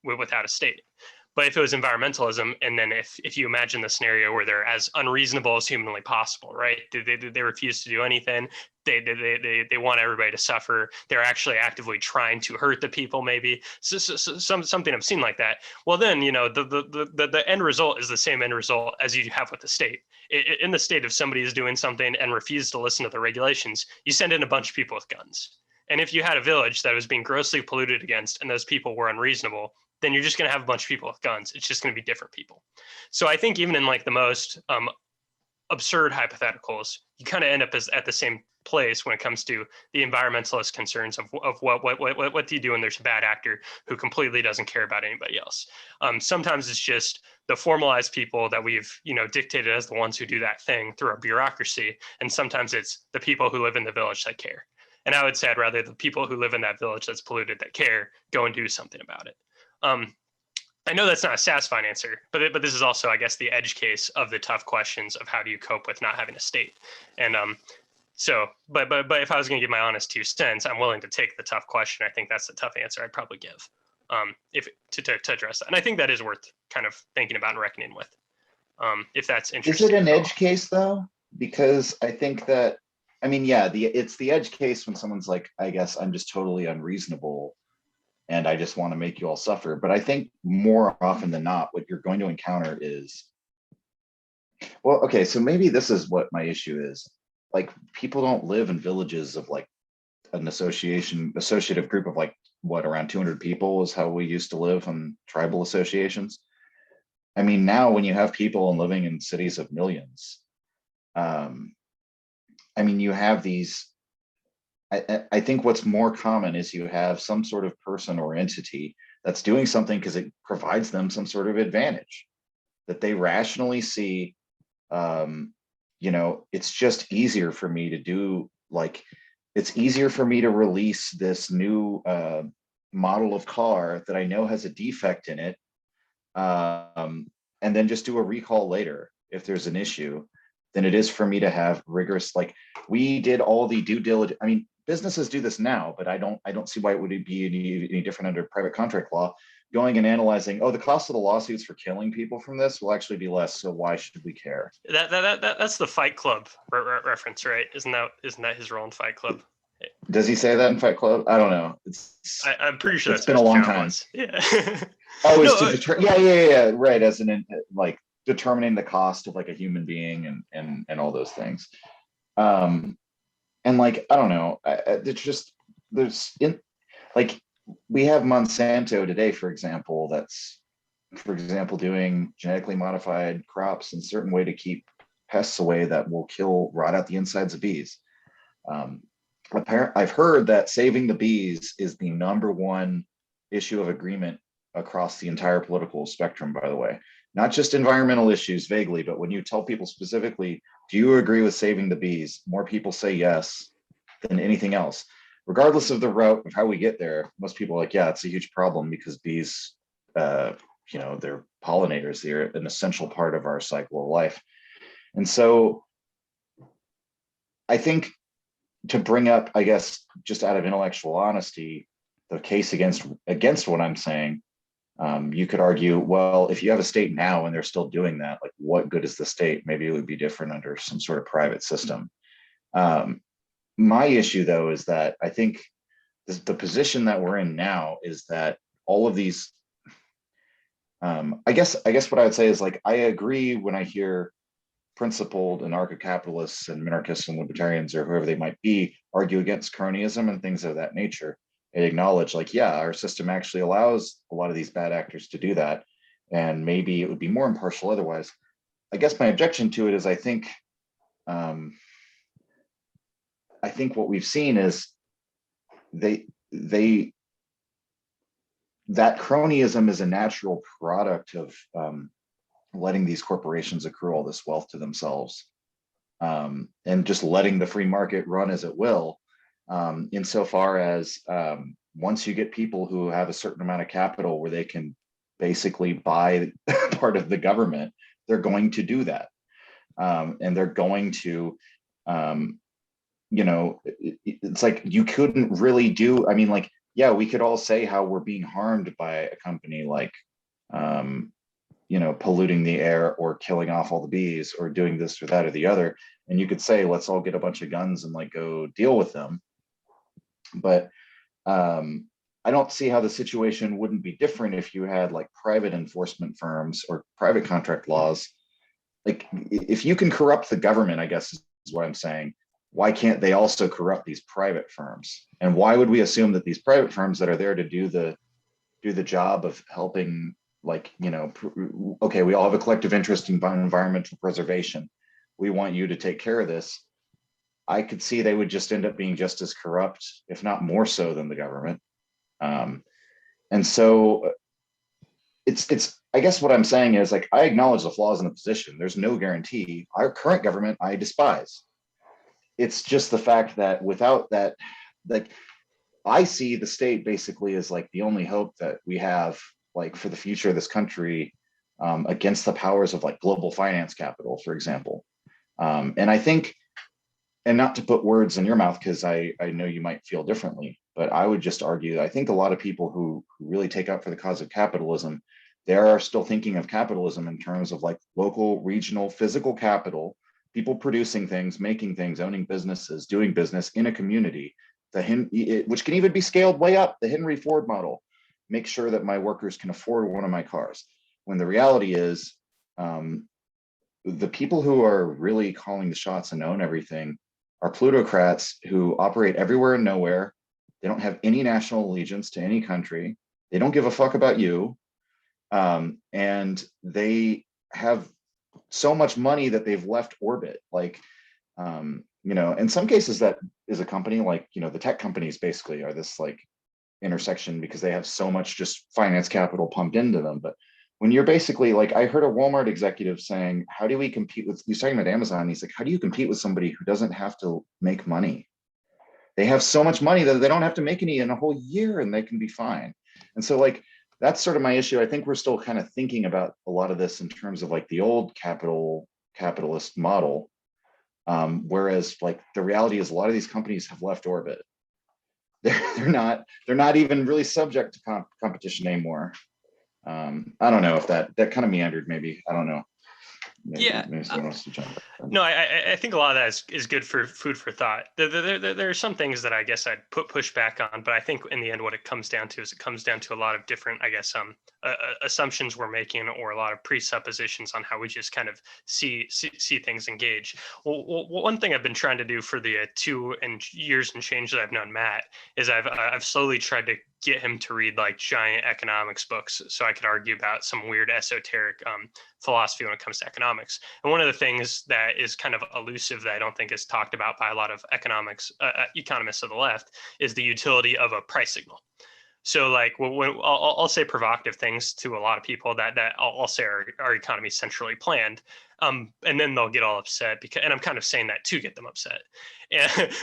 without a state. But if it was environmentalism, and then if you imagine the scenario where they're as unreasonable as humanly possible, right? They refuse to do anything. They want everybody to suffer. They're actually actively trying to hurt the people, maybe something obscene like that. Well, then the end result is the same end result as you have with the state. In the state, if somebody is doing something and refuses to listen to the regulations, you send in a bunch of people with guns. And if you had a village that was being grossly polluted against, and those people were unreasonable, then you're just going to have a bunch of people with guns. It's just going to be different people. So I think even in like the most absurd hypotheticals, you kind of end up at the same place when it comes to the environmentalist concerns of what do you do when there's a bad actor who completely doesn't care about anybody else. Sometimes it's just the formalized people that we've dictated as the ones who do that thing through our bureaucracy, and sometimes it's the people who live in the village that care. And I would say I'd rather the people who live in that village that's polluted that care go and do something about it. I know that's not a satisfying answer, but this is also, I guess, the edge case of the tough questions of how do you cope with not having a state. And but if I was going to give my honest 2 cents, I'm willing to take the tough question. I think that's the tough answer I'd probably give if to address that. And I think that is worth kind of thinking about and reckoning with. If that's interesting. Is it an edge case though? Because I think that, I mean, yeah, it's the edge case when someone's like, I guess I'm just totally unreasonable and I just want to make you all suffer. But I think more often than not, what you're going to encounter is, well, okay, so maybe this is what my issue is. Like, people don't live in villages of like an associative group of like, what, around 200 people is how we used to live in tribal associations. I mean, now when you have people living in cities of millions, I mean, you have these, I think what's more common is you have some sort of person or entity that's doing something because it provides them some sort of advantage that they rationally see. It's just easier for me to do, like, it's easier for me to release this new model of car that I know has a defect in it, and then just do a recall later if there's an issue, than it is for me to have rigorous, like, we did all the due diligence. I mean, businesses do this now, but I don't see why it would be any different under private contract law, going and analyzing, oh, the cost of the lawsuits for killing people from this will actually be less, so why should we care? That's the Fight Club reference, right? Isn't that his role in Fight Club? Does he say that in Fight Club? I don't know. I'm pretty sure it's been a long time. Yeah. Oh, it's to determine. Yeah. Right. As an, like, determining the cost of like a human being and all those things. And like, I don't know. Like, we have Monsanto today, for example, that's for example, doing genetically modified crops in a certain way to keep pests away that will rot out the insides of bees. I've heard that saving the bees is the number one issue of agreement across the entire political spectrum, by the way. Not just environmental issues vaguely, but when you tell people specifically, do you agree with saving the bees? More people say yes than anything else. Regardless of the route of how we get there, most people are like, yeah, it's a huge problem because bees, they're pollinators. They're an essential part of our cycle of life. And so I think to bring up, I guess, just out of intellectual honesty, the case against what I'm saying, you could argue, well, if you have a state now and they're still doing that, like what good is the state? Maybe it would be different under some sort of private system. My issue, though, is that I think the position that we're in now is that all of these, I guess what I would say is, like, I agree when I hear principled anarcho-capitalists and minarchists and libertarians or whoever they might be argue against cronyism and things of that nature. They acknowledge, like, yeah, our system actually allows a lot of these bad actors to do that, and maybe it would be more impartial otherwise. I guess my objection to it is I think what we've seen is that cronyism is a natural product of letting these corporations accrue all this wealth to themselves, and just letting the free market run as it will, insofar as once you get people who have a certain amount of capital where they can basically buy part of the government, they're going to do that. And they're going to, it's like you couldn't really do, I mean, like, yeah, we could all say how we're being harmed by a company like, polluting the air or killing off all the bees or doing this or that or the other. And you could say, let's all get a bunch of guns and like go deal with them. But I don't see how the situation wouldn't be different if you had like private enforcement firms or private contract laws. Like, if you can corrupt the government, I guess is what I'm saying, why can't they also corrupt these private firms? And why would we assume that these private firms that are there to do the job of helping, like, okay, we all have a collective interest in environmental preservation. We want you to take care of this. I could see they would just end up being just as corrupt, if not more so, than the government. And so it's, I guess what I'm saying is, like, I acknowledge the flaws in the position. There's no guarantee. Our current government, I despise. It's just the fact that without that, like, I see the state basically as like the only hope that we have, like, for the future of this country, against the powers of like global finance capital, for example. And I think, and not to put words in your mouth, because I know you might feel differently, but I would just argue, I think a lot of people who really take up for the cause of capitalism, they are still thinking of capitalism in terms of like local, regional, physical capital, people producing things, making things, owning businesses, doing business in a community, which can even be scaled way up, the Henry Ford model. Make sure that my workers can afford one of my cars. When the reality is, the people who are really calling the shots and own everything are plutocrats who operate everywhere and nowhere. They don't have any national allegiance to any country. They don't give a fuck about you. And they have so much money that they've left orbit. Like, in some cases that is a company like, the tech companies basically are this like intersection because they have so much just finance capital pumped into them. But when you're basically like, I heard a Walmart executive saying, how do we compete with, he's talking about Amazon. He's like, how do you compete with somebody who doesn't have to make money? They have so much money that they don't have to make any in a whole year and they can be fine. And so, like, that's sort of my issue. I think we're still kind of thinking about a lot of this in terms of like the old capitalist model. Whereas like the reality is a lot of these companies have left orbit. They're not even really subject to competition anymore. I don't know if that kind of meandered, maybe. I don't know. Maybe someone wants to jump in. No, I think a lot of that is good for food for thought. There are some things that I guess I'd push back on, but I think in the end what it comes down to is it comes down to a lot of different, I guess, assumptions we're making, or a lot of presuppositions on how we just kind of see things engage. Well, one thing I've been trying to do for the 2 years and change that I've known Matt is I've slowly tried get him to read like giant economics books so I could argue about some weird esoteric philosophy when it comes to economics. And one of the things that is kind of elusive that I don't think is talked about by a lot of economists of the left is the utility of a price signal. So like when I'll say provocative things to a lot of people that I'll say our economy is centrally planned, and then they'll get all upset and I'm kind of saying that to get them upset, and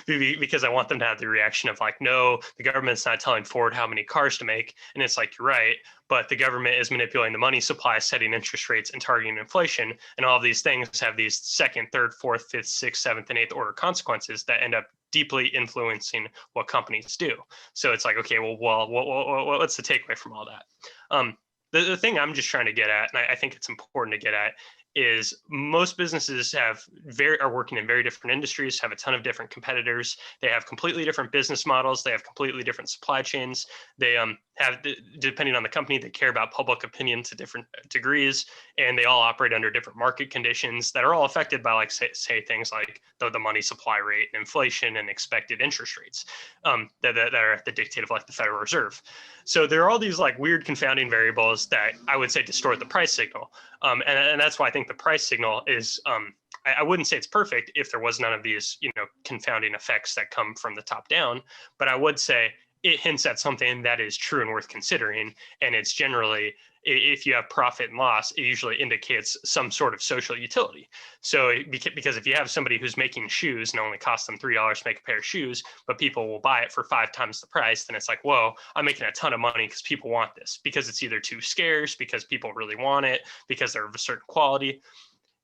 because I want them to have the reaction of like, no, the government's not telling Ford how many cars to make, and it's like, you're right, but the government is manipulating the money supply, setting interest rates, and targeting inflation, and all of these things have these second, third, fourth, fifth, sixth, seventh, and eighth order consequences that end up deeply influencing what companies do. So it's like, okay, well, what's the takeaway from all that? The thing I'm just trying to get at, and I think it's important to get at, is most businesses are working in very different industries, have a ton of different competitors. They have completely different business models. They have completely different supply chains. They have, depending on the company, they care about public opinion to different degrees, and they all operate under different market conditions that are all affected by, like, say things like the money supply rate, and inflation, and expected interest rates that are at the dictate of like the Federal Reserve. So there are all these like weird confounding variables that I would say distort the price signal. And that's why I think the price signal is, I wouldn't say it's perfect if there was none of these, confounding effects that come from the top down, but I would say it hints at something that is true and worth considering. And it's generally, if you have profit and loss, it usually indicates some sort of social utility. So because if you have somebody who's making shoes and only costs them $3 to make a pair of shoes, but people will buy it for 5 times the price, then it's like, whoa, I'm making a ton of money because people want this, because it's either too scarce, because people really want it, because they're of a certain quality.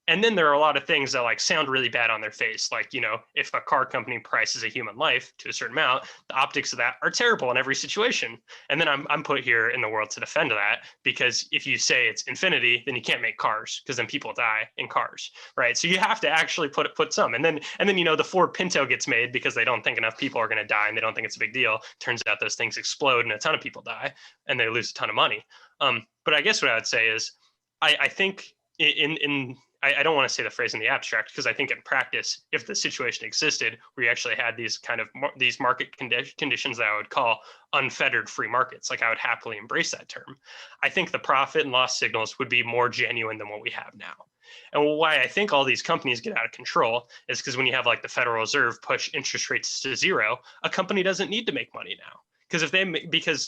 And then there are a lot of things that like sound really bad on their face. Like, if a car company prices a human life to a certain amount, the optics of that are terrible in every situation. And then I'm put here in the world to defend that, because if you say it's infinity, then you can't make cars, because then people die in cars, right? So you have to actually put some. And then the Ford Pinto gets made because they don't think enough people are going to die and they don't think it's a big deal. Turns out those things explode and a ton of people die and they lose a ton of money. But I guess what I would say is I think I don't want to say the phrase in the abstract, because I think in practice, if the situation existed where you actually had these these market conditions that I would call unfettered free markets, like I would happily embrace that term, I think the profit and loss signals would be more genuine than what we have now. And why I think all these companies get out of control is because when you have like the Federal Reserve push interest rates to zero, a company doesn't need to make money now. Because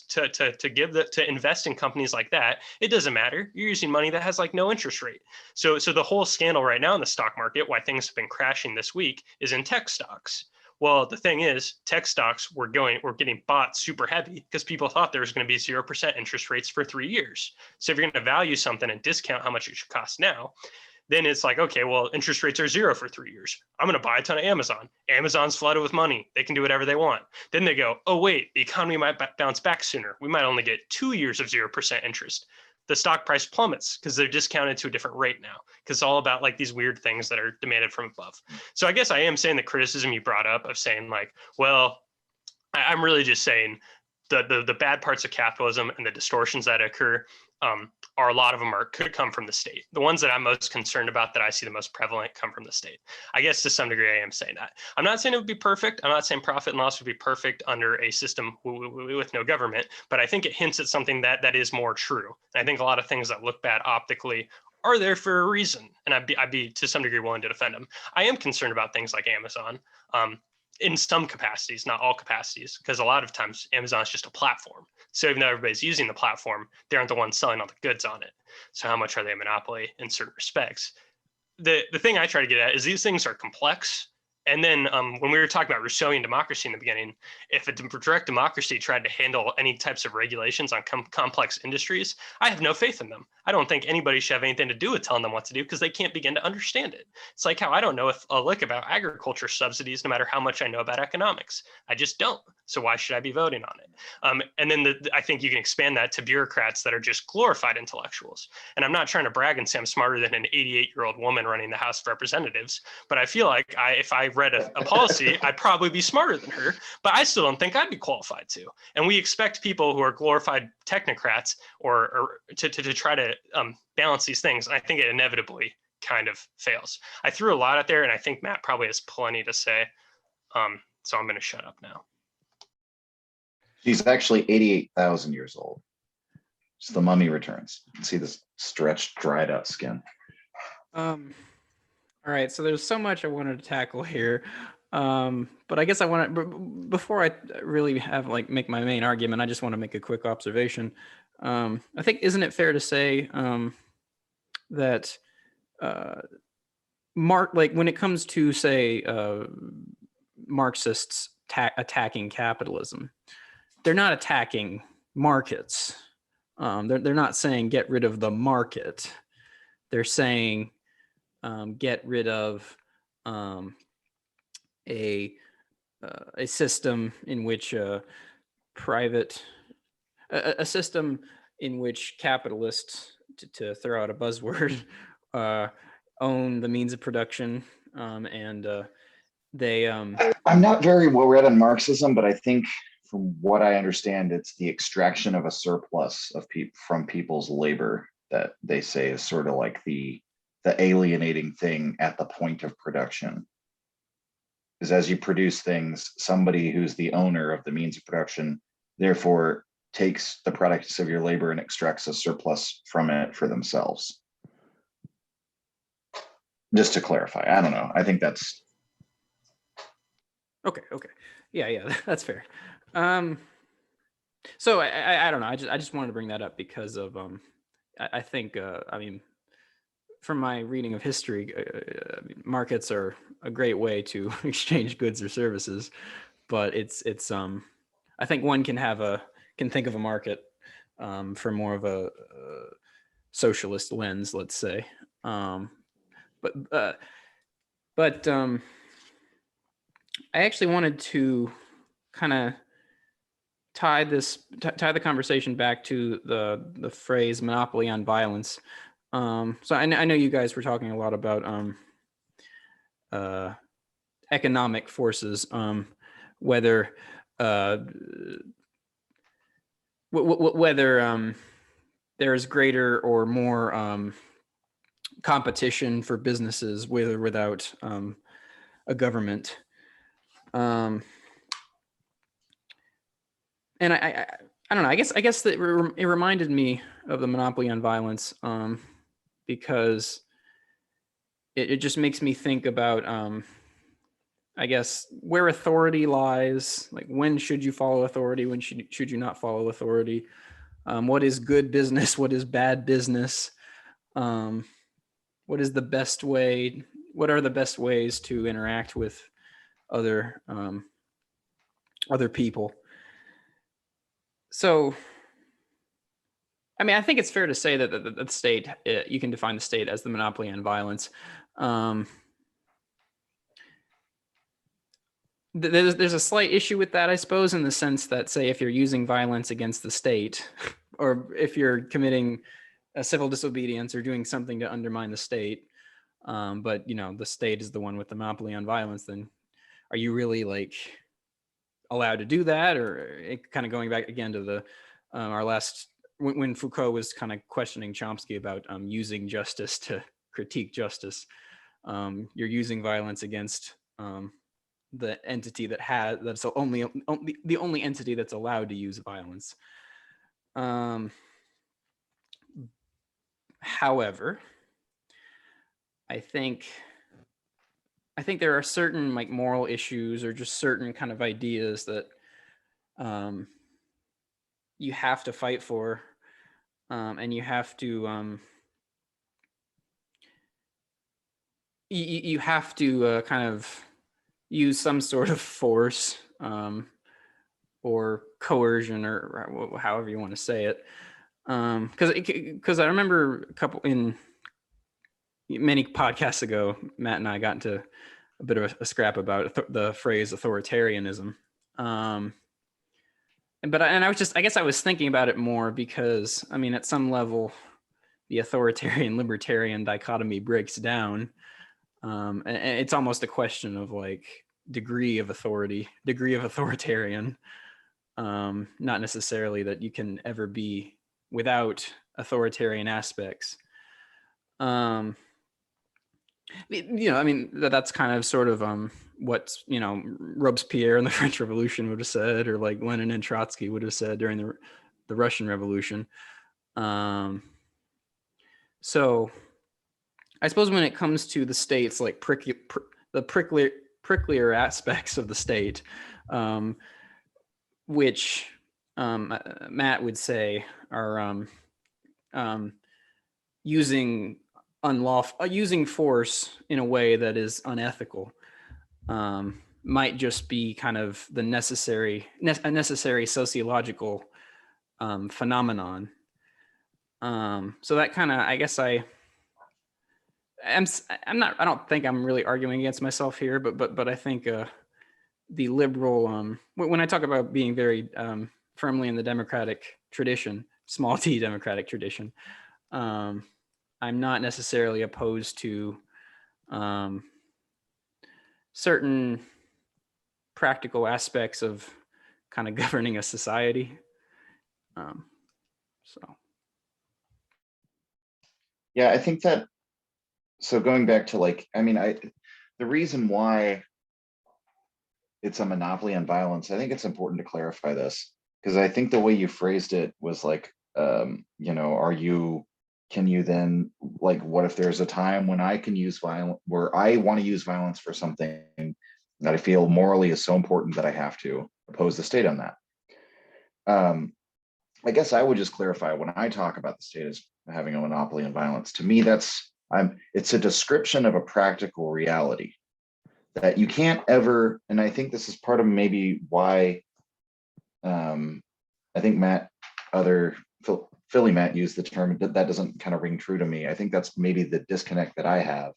to invest in companies like that, it doesn't matter. You're using money that has like no interest rate. So the whole scandal right now in the stock market, why things have been crashing this week, is in tech stocks. Well, the thing is, tech stocks were getting bought super heavy because people thought there was going to be 0% interest rates for 3 years. So if you're going to value something and discount how much it should cost now, then it's like, okay, well, interest rates are 0 for 3 years. I'm going to buy a ton of Amazon. Amazon's flooded with money. They can do whatever they want. Then they go, oh, wait, the economy might bounce back sooner. We might only get 2 years of 0% interest. The stock price plummets because they're discounted to a different rate now, because it's all about like these weird things that are demanded from above. So I guess I am saying the criticism you brought up of saying like, well, I'm really just saying the bad parts of capitalism and the distortions that occur are a lot of them could come from the state. The ones that I'm most concerned about, that I see the most prevalent, come from the state. I guess to some degree I am saying that. I'm not saying it would be perfect. I'm not saying profit and loss would be perfect under a system with no government, but I think it hints at something that is more true. And I think a lot of things that look bad optically are there for a reason, and I'd be to some degree willing to defend them. I am concerned about things like Amazon. In some capacities, not all capacities, because a lot of times Amazon is just a platform. So even though everybody's using the platform, they aren't the ones selling all the goods on it. So how much are they a monopoly in certain respects? The thing I try to get at is these things are complex. And then when we were talking about Rousseauian democracy in the beginning, if a direct democracy tried to handle any types of regulations on complex industries, I have no faith in them. I don't think anybody should have anything to do with telling them what to do, because they can't begin to understand it. It's like how I don't know a lick about agriculture subsidies, no matter how much I know about economics. I just don't. So why should I be voting on it? And then I think you can expand that to bureaucrats that are just glorified intellectuals. And I'm not trying to brag and say I'm smarter than an 88-year-old woman running the House of Representatives, but I feel like if I read a policy, I'd probably be smarter than her, but I still don't think I'd be qualified to. And we expect people who are glorified technocrats or to try to balance these things. And I think it inevitably kind of fails. I threw a lot out there, and I think Matt probably has plenty to say. So I'm going to shut up now. She's actually 88,000 years old. It's the Mummy Returns. You can see this stretched, dried out skin. All right, so there's so much I wanted to tackle here, but I guess I want to before I really have like make my main argument. I just want to make a quick observation. I think isn't it fair to say that like when it comes to say Marxists attacking capitalism, they're not attacking markets. They're not saying get rid of the market. They're saying get rid of a system in which private a system in which capitalists, to throw out a buzzword, own the means of production, and they I'm not very well read on Marxism, but I think from what I understand, it's the extraction of a surplus of from people's labor that they say is sort of like the alienating thing at the point of production. Is as you produce things, somebody who's the owner of the means of production, therefore takes the products of your labor and extracts a surplus from it for themselves. Just to clarify, I don't know. I think that's okay. Yeah, that's fair. So I don't know. I just wanted to bring that up because of I think I mean, from my reading of history, markets are a great way to exchange goods or services, but it's I think one can think of a market for more of a socialist lens, let's say. But I actually wanted to kind of tie the conversation back to the phrase monopoly on violence. So I know you guys were talking a lot about economic forces, whether whether there is greater or more competition for businesses with or without a government. And I don't know. I guess that it reminded me of the monopoly on violence because it just makes me think about I guess where authority lies. Like when should you follow authority? When should you not follow authority? What is good business? What is bad business? What is the best way? What are the best ways to interact with other people? So, I mean, I think it's fair to say that the state, you can define the state as the monopoly on violence. There's a slight issue with that, I suppose, in the sense that, say, if you're using violence against the state, or if you're committing a civil disobedience or doing something to undermine the state, but the state is the one with the monopoly on violence, then are you really like allowed to do that? Or it kind of going back again to the our last when Foucault was kind of questioning Chomsky about using justice to critique justice, you're using violence against the entity that's the only entity that's allowed to use violence. However, I think there are certain like moral issues or just certain kind of ideas that you have to fight for, and you have to you have to kind of use some sort of force or coercion or however you want to say it. Because I remember in many podcasts ago, Matt and I got into a bit of a scrap about the phrase authoritarianism. But I guess I was thinking about it more because, I mean, at some level, the authoritarian libertarian dichotomy breaks down. And it's almost a question of like degree of authoritarian, not necessarily that you can ever be without authoritarian aspects. I mean, that's kind of sort of what Robespierre in the French Revolution would have said, or like Lenin and Trotsky would have said during the Russian Revolution. So I suppose when it comes to the states, like the pricklier aspects of the state, which Matt would say are using using force in a way that is unethical, might just be kind of a necessary sociological phenomenon. So that kind of, I guess I'm not, I don't think I'm really arguing against myself here, but I think the liberal, when I talk about being very firmly in the democratic tradition, small t democratic tradition, I'm not necessarily opposed to certain practical aspects of kind of governing a society. So. Yeah, I think that, so going back to like, I mean, the reason why it's a monopoly on violence, I think it's important to clarify this, because I think the way you phrased it was like, can you then, like, what if there's a time when I can use violence, where I want to use violence for something that I feel morally is so important that I have to oppose the state on that? I guess I would just clarify, when I talk about the state as having a monopoly on violence, to me, it's a description of a practical reality that you can't ever, and I think this is part of maybe why I think Philly Matt used the term, that doesn't kind of ring true to me. I think that's maybe the disconnect that I have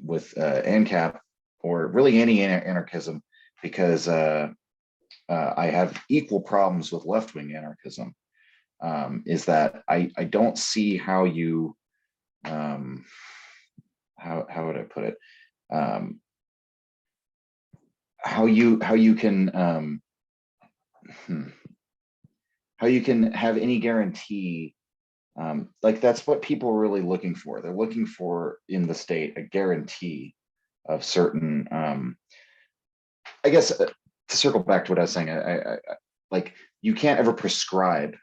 with ANCAP, or really any anarchism, because I have equal problems with left-wing anarchism, is that I don't see how you, how would I put it? How you can have any guarantee, like that's what people are really looking for. They're looking for in the state a guarantee of certain, I guess, to circle back to what I was saying, I like, you can't ever prescribe,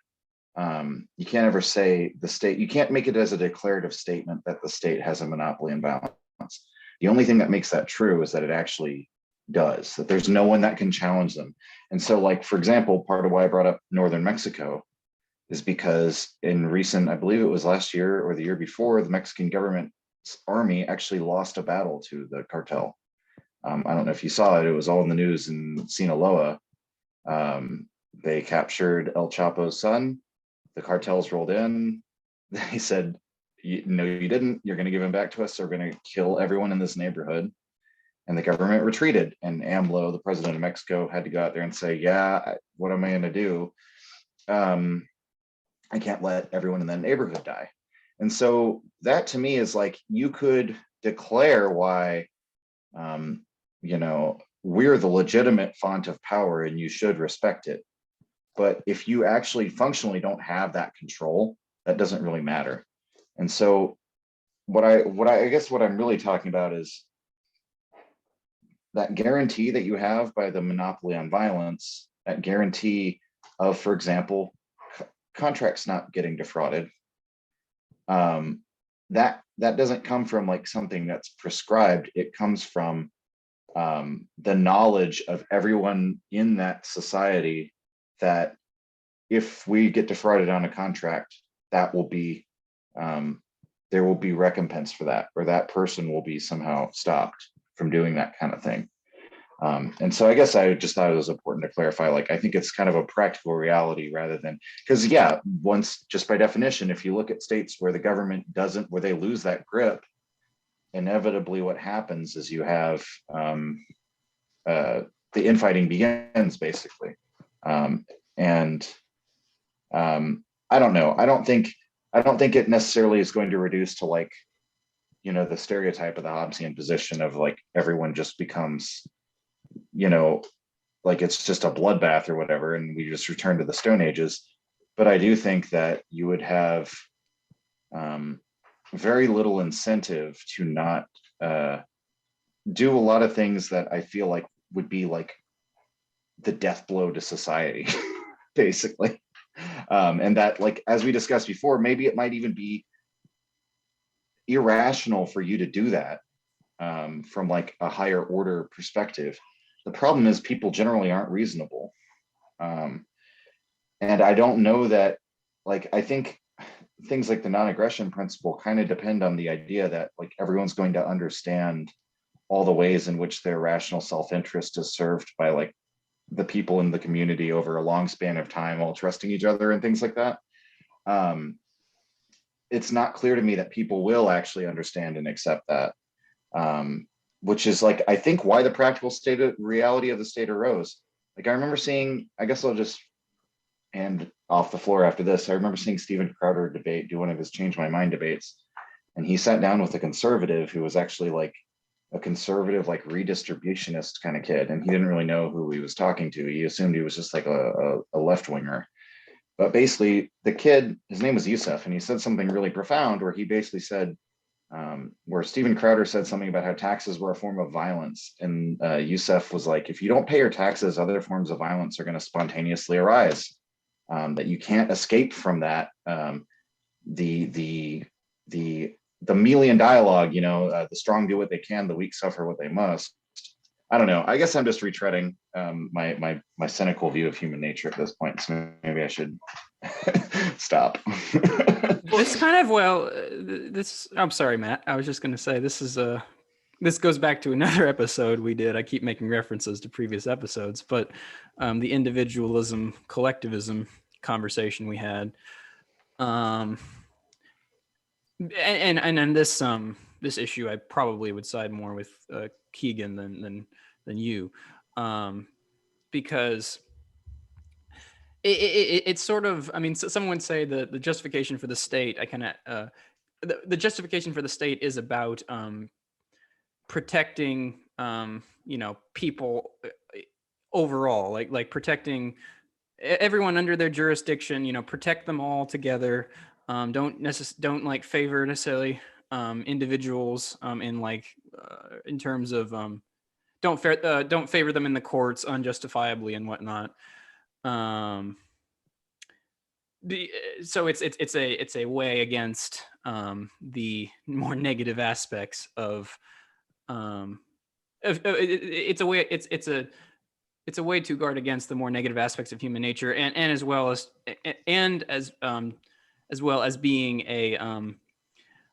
you can't ever say the state, you can't make it as a declarative statement that the state has a monopoly on violence. The only thing that makes that true is that it actually does, that there's no one that can challenge them. And so, like, for example, part of why I brought up northern Mexico is because in recent, I believe it was last year or the year before, the Mexican government's army actually lost a battle to the cartel. I don't know if you saw it, it was all in the news in Sinaloa. They captured El Chapo's son, the cartels rolled in, they said, no, you didn't, you're going to give him back to us, so we're going to kill everyone in this neighborhood. And the government retreated, and AMLO, the president of Mexico, had to go out there and say, yeah, what am I going to do? I can't let everyone in that neighborhood die. And so that to me is like, you could declare why, we're the legitimate font of power and you should respect it. But if you actually functionally don't have that control, that doesn't really matter. And so what I guess what I'm really talking about is that guarantee that you have by the monopoly on violence, that guarantee of, for example, contracts not getting defrauded, that doesn't come from like something that's prescribed. It comes from the knowledge of everyone in that society that if we get defrauded on a contract, that will be, there will be recompense for that, or that person will be somehow stopped from doing that kind of thing. And so I guess I just thought it was important to clarify, like, I think it's kind of a practical reality rather than, because yeah, once, just by definition, if you look at states where the government doesn't, where they lose that grip, inevitably what happens is you have the infighting begins, basically. I don't know. I don't think it necessarily is going to reduce to like, the stereotype of the Hobbesian position of like everyone just becomes, like it's just a bloodbath or whatever, and we just return to the Stone Ages. But I do think that you would have very little incentive to not do a lot of things that I feel like would be like the death blow to society, basically. And that, like, as we discussed before, maybe it might even be irrational for you to do that from like a higher order perspective. The problem is people generally aren't reasonable. And I don't know that, like, I think things like the non-aggression principle kind of depend on the idea that like everyone's going to understand all the ways in which their rational self-interest is served by like the people in the community over a long span of time while trusting each other and things like that. It's not clear to me that people will actually understand and accept that, which is like, I think why the practical state of reality of the state arose. Like I remember seeing, I guess I'll just hand off the floor after this. I remember seeing Steven Crowder do one of his Change My Mind debates. And he sat down with a conservative who was actually like a conservative, like redistributionist kind of kid. And he didn't really know who he was talking to. He assumed he was just like a left winger. But basically the kid, his name was Yusuf, and he said something really profound where he basically said, where Steven Crowder said something about how taxes were a form of violence. And Yusuf was like, if you don't pay your taxes, other forms of violence are going to spontaneously arise. That you can't escape from that. The Melian dialogue, you know, the strong do what they can, the weak suffer what they must. I don't know. I guess I'm just retreading my cynical view of human nature at this point. So maybe I should stop. This kind of, this, I'm sorry, Matt. I was just going to say, this goes back to another episode we did. I keep making references to previous episodes, but the individualism, collectivism conversation we had. And this issue, I probably would side more with Keegan than you, because it's sort of, I mean, some would say the justification for the state, the justification for the state is about protecting, people overall, like protecting everyone under their jurisdiction, protect them all together. Don't like favor necessarily individuals in terms of don't favor them in the courts unjustifiably and whatnot. So it's a way against the more negative aspects of it's a way to guard against the more negative aspects of human nature, and as well as being a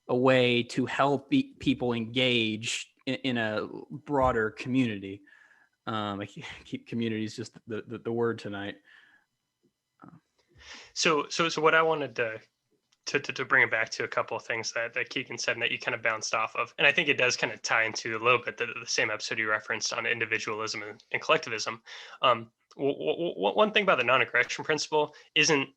way to help people engage in a broader community. I keep communities just the word tonight. So what I wanted to bring it back to a couple of things that Keegan said and that you kind of bounced off of, and I think it does kind of tie into a little bit the same episode you referenced on individualism and collectivism. One thing about the non-aggression principle isn't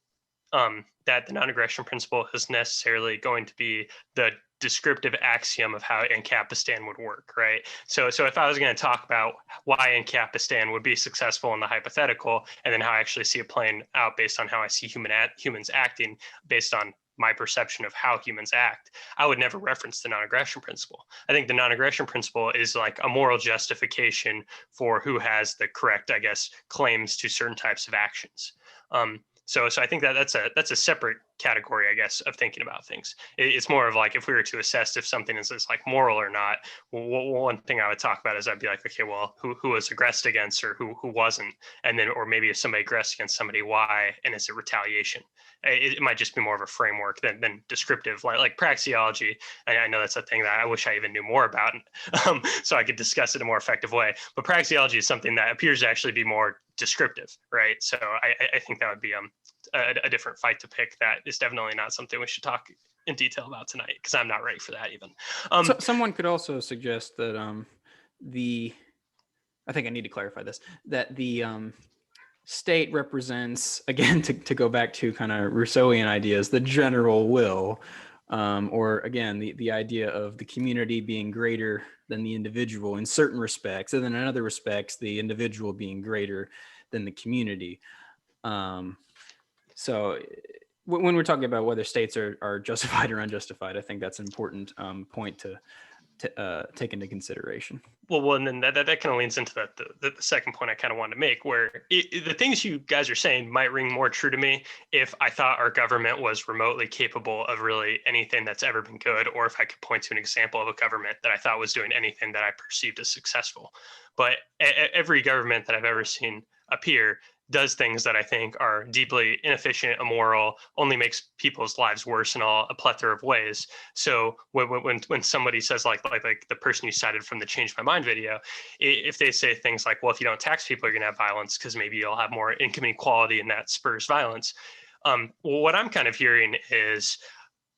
that the non-aggression principle is necessarily going to be the descriptive axiom of how Ancapistan would work, right? So if I was going to talk about why Ancapistan would be successful in the hypothetical, and then how I actually see it playing out based on how I see humans acting based on my perception of how humans act, I would never reference the non-aggression principle. I think the non-aggression principle is like a moral justification for who has the correct, I guess, claims to certain types of actions. So I think that's a separate category, I guess, of thinking about things. It's more of like if we were to assess if something is like moral or not. One thing I would talk about is I'd be like, okay, well, who was aggressed against or who wasn't, and then or maybe if somebody aggressed against somebody, why, and is it retaliation? It might just be more of a framework than descriptive, like praxeology. I know that's a thing that I wish I even knew more about, so I could discuss it in a more effective way. But praxeology is something that appears to actually be more descriptive, right? So I think that would be a different fight to pick. That is definitely not something we should talk in detail about tonight, because I'm not ready for that even. So someone could also suggest that I think I need to clarify this, that the state represents, again, to go back to kind of Rousseauian ideas, the general will, or again, the idea of the community being greater than the individual in certain respects, and then in other respects, the individual being greater than the community. So when we're talking about whether states are justified or unjustified, I think that's an important point to take into consideration. Well, and then that kind of leans into the second point I kind of wanted to make, where the things you guys are saying might ring more true to me if I thought our government was remotely capable of really anything that's ever been good, or if I could point to an example of a government that I thought was doing anything that I perceived as successful. But every government that I've ever seen appear does things that I think are deeply inefficient, immoral, only makes people's lives worse in a plethora of ways. So when somebody says like the person you cited from the Change My Mind video, if they say things like, well, if you don't tax people, you're gonna have violence because maybe you'll have more income inequality and that spurs violence. What I'm kind of hearing is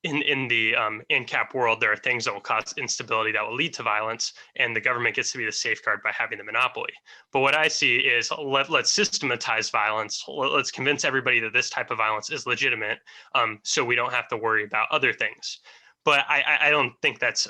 in the ANCAP world, there are things that will cause instability that will lead to violence, and the government gets to be the safeguard by having the monopoly. But what I see is let's systematize violence. Let's convince everybody that this type of violence is legitimate, so we don't have to worry about other things. But I don't think that's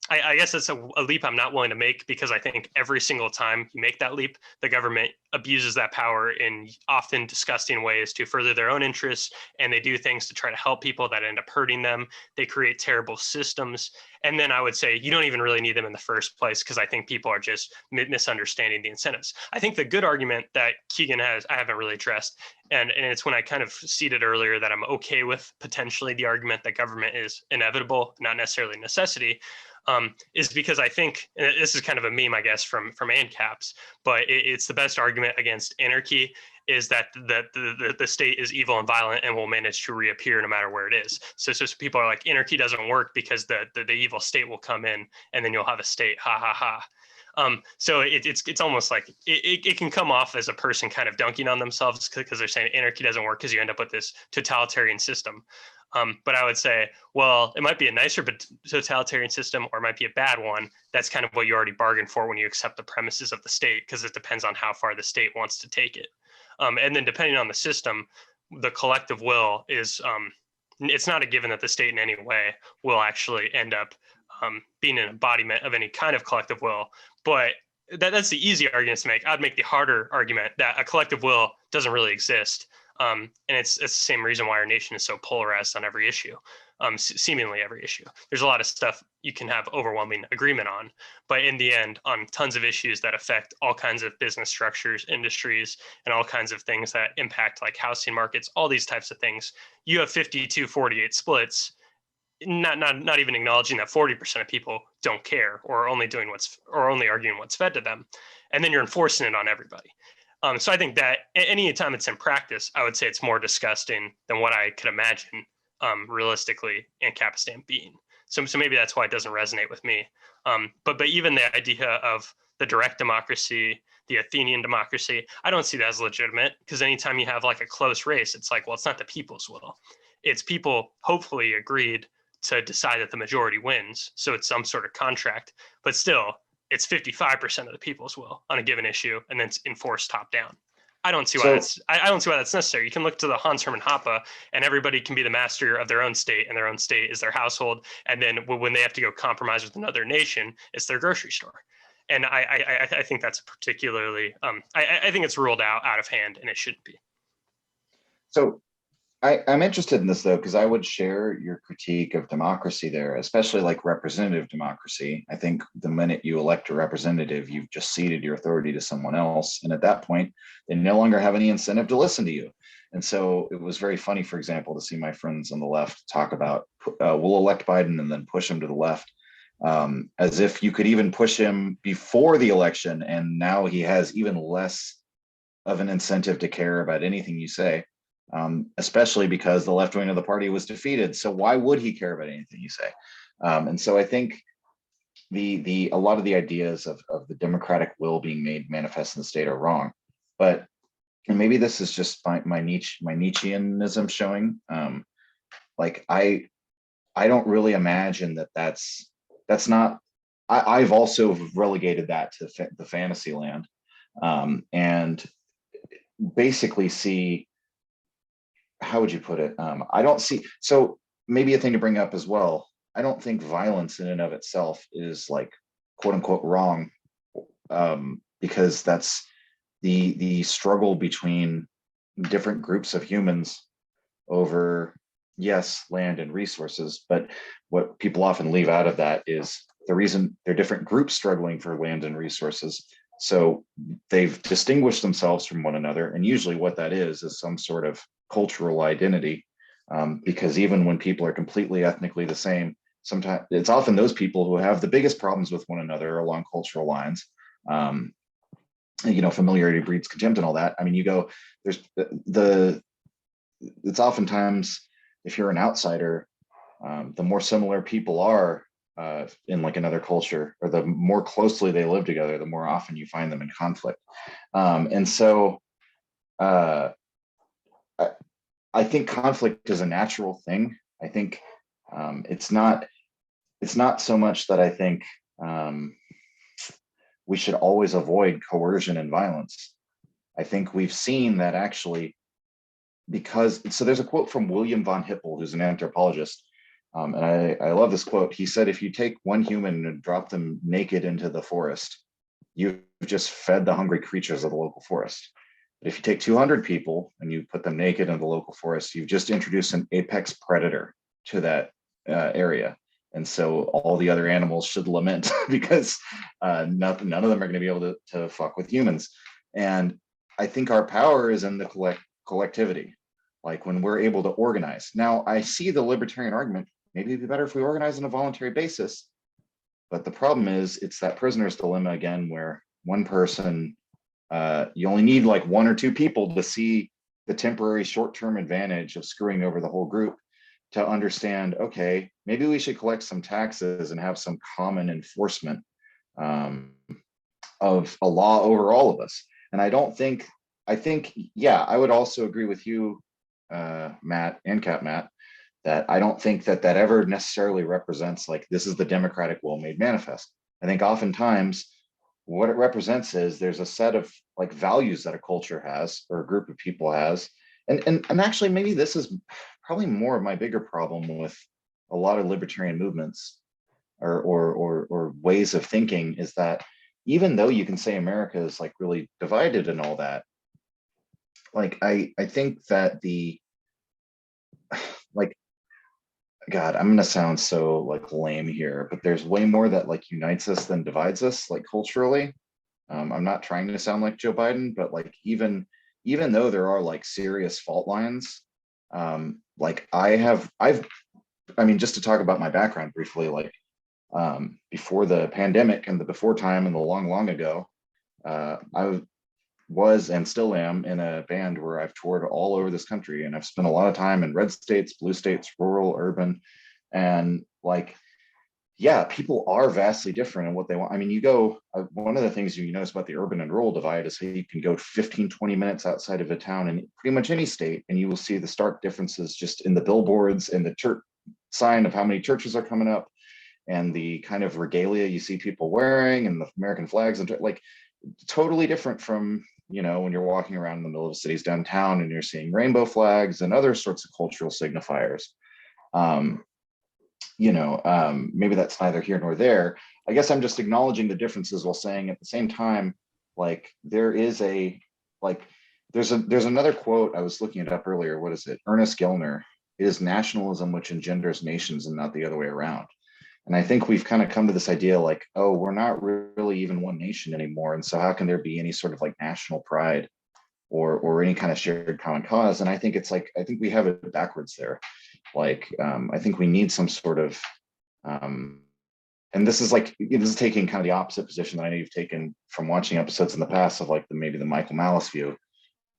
I guess that's a leap I'm not willing to make, because I think every single time you make that leap, the government abuses that power in often disgusting ways to further their own interests, and they do things to try to help people that end up hurting them. They create terrible systems. And then I would say you don't even really need them in the first place, because I think people are just misunderstanding the incentives. I think the good argument that Keegan has, I haven't really addressed, and it's when I kind of seeded earlier that I'm okay with potentially the argument that government is inevitable, not necessarily necessity, is because I think, and this is kind of a meme, I guess, from ANCAPs, but it's the best argument against anarchy, is that the state is evil and violent and will manage to reappear no matter where it is. So people are like, anarchy doesn't work because the evil state will come in and then you'll have a state, ha ha ha. So it's almost like it can come off as a person kind of dunking on themselves because they're saying anarchy doesn't work because you end up with this totalitarian system. But I would say, well, it might be a nicer totalitarian system, or it might be a bad one. That's kind of what you already bargained for when you accept the premises of the state, because it depends on how far the state wants to take it. And then depending on the system, the collective will is, it's not a given that the state in any way will actually end up being an embodiment of any kind of collective will. But that's the easy argument to make. I'd make the harder argument that a collective will doesn't really exist. And it's the same reason why our nation is so polarized on every issue, seemingly every issue. There's a lot of stuff you can have overwhelming agreement on, but in the end, on tons of issues that affect all kinds of business structures, industries, and all kinds of things that impact like housing markets, all these types of things, you have 52-48 splits, not even acknowledging that 40% of people don't care or are only arguing what's fed to them, and then you're enforcing it on everybody. So I think that any time it's in practice, I would say it's more disgusting than what I could imagine realistically Ancapistan being. So maybe that's why it doesn't resonate with me. But even the idea of the direct democracy, the Athenian democracy, I don't see that as legitimate, because anytime you have like a close race, it's like, well, it's not the people's will. It's people hopefully agreed to decide that the majority wins. So it's some sort of contract, but still, it's 55% of the people's will on a given issue, and then it's enforced top down. I don't see why I don't see why that's necessary. You can look to the Hans Hermann Hoppe, and everybody can be the master of their own state, and their own state is their household. And then when they have to go compromise with another nation, it's their grocery store. And I think that's particularly I think it's ruled out of hand, and it shouldn't be. So I'm interested in this, though, because I would share your critique of democracy there, especially like representative democracy. I think the minute you elect a representative, you've just ceded your authority to someone else. And at that point, they no longer have any incentive to listen to you. And so it was very funny, for example, to see my friends on the left talk about we'll elect Biden and then push him to the left, as if you could even push him before the election. And now he has even less of an incentive to care about anything you say. Especially because the left wing of the party was defeated. So why would he care about anything you say? And so I think a lot of the ideas of the democratic will being made manifest in the state are wrong. But and maybe this is just my Nietzscheanism showing. Like I don't really imagine that's not. I've also relegated that to the fantasy land, and basically see. How would you put it? I don't see, so maybe a thing to bring up as well. I don't think violence in and of itself is like quote unquote wrong, because that's the struggle between different groups of humans over yes, land and resources, but what people often leave out of that is the reason they're different groups struggling for land and resources. So they've distinguished themselves from one another. And usually what that is some sort of cultural identity. Because even when people are completely ethnically the same, sometimes it's often those people who have the biggest problems with one another along cultural lines. Familiarity breeds contempt and all that. I mean, there's it's oftentimes, if you're an outsider, the more similar people are in like another culture, or the more closely they live together, the more often you find them in conflict. And so I, I think conflict is a natural thing. I think it's not so much that I think we should always avoid coercion and violence. I think we've seen that actually, so there's a quote from William von Hippel, who's an anthropologist. And I love this quote. He said, if you take one human and drop them naked into the forest, you've just fed the hungry creatures of the local forest. But if you take 200 people and you put them naked in the local forest, you've just introduced an apex predator to that area. And so all the other animals should lament because none of them are going to be able to fuck with humans. And I think our power is in the collectivity, like when we're able to organize. Now, I see the libertarian argument. Maybe it'd be better if we organize on a voluntary basis. But the problem is, it's that prisoner's dilemma again, where one person, you only need like one or two people to see the temporary short-term advantage of screwing over the whole group to understand, okay, maybe we should collect some taxes and have some common enforcement of a law over all of us. And I think, yeah, I would also agree with you, Matt and Cat Matt, that I don't think that ever necessarily represents like, this is the democratic will made manifest. I think oftentimes what it represents is there's a set of like values that a culture has, or a group of people has. And actually, maybe this is probably more of my bigger problem with a lot of libertarian movements or ways of thinking, is that even though you can say America is like really divided and all that, like I think that like, God, I'm gonna sound so like lame here, but there's way more that like unites us than divides us, like culturally. I'm not trying to sound like Joe Biden, but like even though there are like serious fault lines, like I mean, just to talk about my background briefly, like before the pandemic and the before time and the long ago, I was and still am in a band where I've toured all over this country, and I've spent a lot of time in red states, blue states, rural, urban, and like, yeah, people are vastly different in what they want. I mean, one of the things you notice about the urban and rural divide is how you can go 15, 20 minutes outside of a town in pretty much any state, and you will see the stark differences just in the billboards and the church sign of how many churches are coming up, and the kind of regalia you see people wearing, and the American flags, and like totally different from, when you're walking around in the middle of cities downtown and you're seeing rainbow flags and other sorts of cultural signifiers. Maybe that's neither here nor there. I guess I'm just acknowledging the differences while saying at the same time, like there's another quote, I was looking it up earlier. What is it? Ernest Gellner: "It is nationalism which engenders nations and not the other way around." And I think we've kind of come to this idea like, oh, we're not really even one nation anymore. And so how can there be any sort of like national pride or any kind of shared common cause? And I think we have it backwards there. Like, I think we need some sort of, and this is taking kind of the opposite position that I know you've taken from watching episodes in the past of like maybe the Michael Malice view,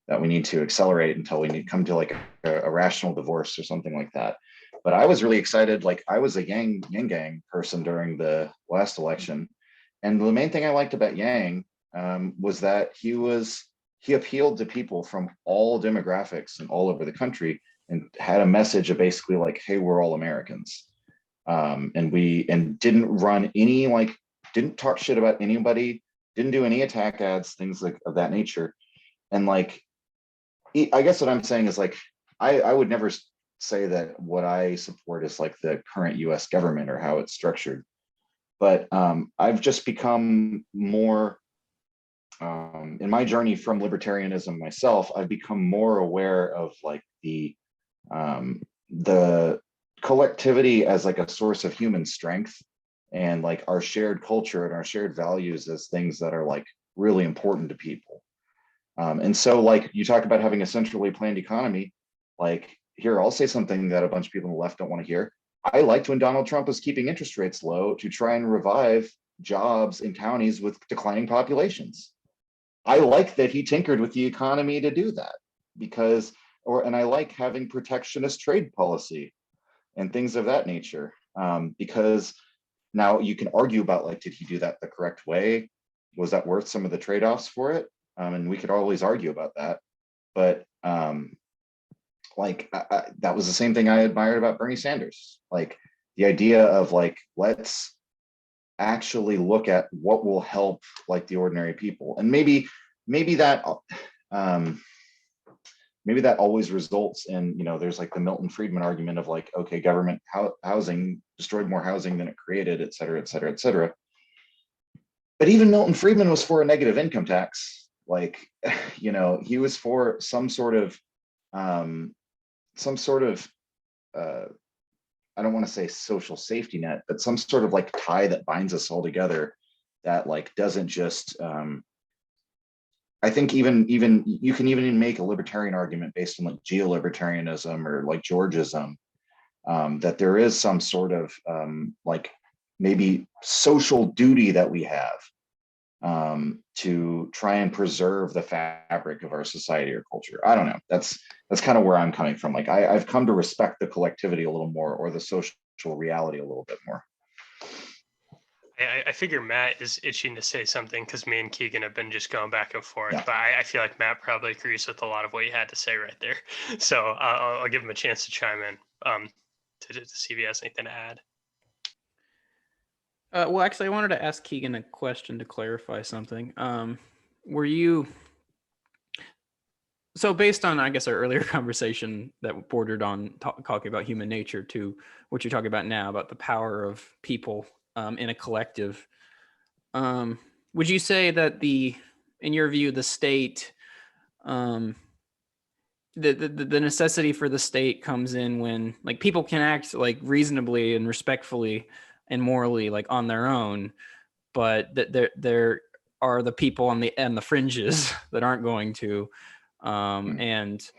that we need to accelerate until we come to like a rational divorce or something like that. But I was really excited. Like I was a Yang person during the last election. And the main thing I liked about Yang was that he appealed to people from all demographics and all over the country, and had a message of basically like, hey, we're all Americans. And didn't talk shit about anybody, didn't do any attack ads, things like of that nature. And like, I guess what I'm saying is like, I would never say that what I support is like the current US government or how it's structured. But I've just become more, in my journey from libertarianism myself, I've become more aware of like the the collectivity as like a source of human strength, and like our shared culture and our shared values as things that are like really important to people. And so like you talk about having a centrally planned economy, like here, I'll say something that a bunch of people on the left don't want to hear. I liked when Donald Trump was keeping interest rates low to try and revive jobs in counties with declining populations. I like that he tinkered with the economy to do that, because, and I like having protectionist trade policy and things of that nature, because now you can argue about like, did he do that the correct way? Was that worth some of the trade-offs for it? And we could always argue about that, but that was the same thing I admired about Bernie Sanders. Like the idea of like, let's actually look at what will help like the ordinary people. And maybe that always results in, there's like the Milton Friedman argument of like, okay, government housing destroyed more housing than it created, et cetera, et cetera, et cetera. But even Milton Friedman was for a negative income tax. Like, he was for some sort of I don't want to say social safety net, but some sort of like tie that binds us all together, that like doesn't just I think even you can even make a libertarian argument based on like geo-libertarianism or like Georgism, that there is some sort of like maybe social duty that we have to try and preserve the fabric of our society or culture. I don't know. That's kind of where I'm coming from. Like I've come to respect the collectivity a little more, or the social reality a little bit more. I figure Matt is itching to say something because me and Keegan have been just going back and forth. Yeah. But I feel like Matt probably agrees with a lot of what you had to say right there. So I'll give him a chance to chime in to see if he has anything to add. Well, actually, I wanted to ask Keegan a question to clarify something. Were you, so based on, I guess, our earlier conversation that bordered on talking about human nature to what you're talking about now, about the power of people in a collective, would you say that in your view, the state, the necessity for the state comes in when like people can act like reasonably and respectfully and morally like on their own, but that there are the people on the fringes that aren't going to, and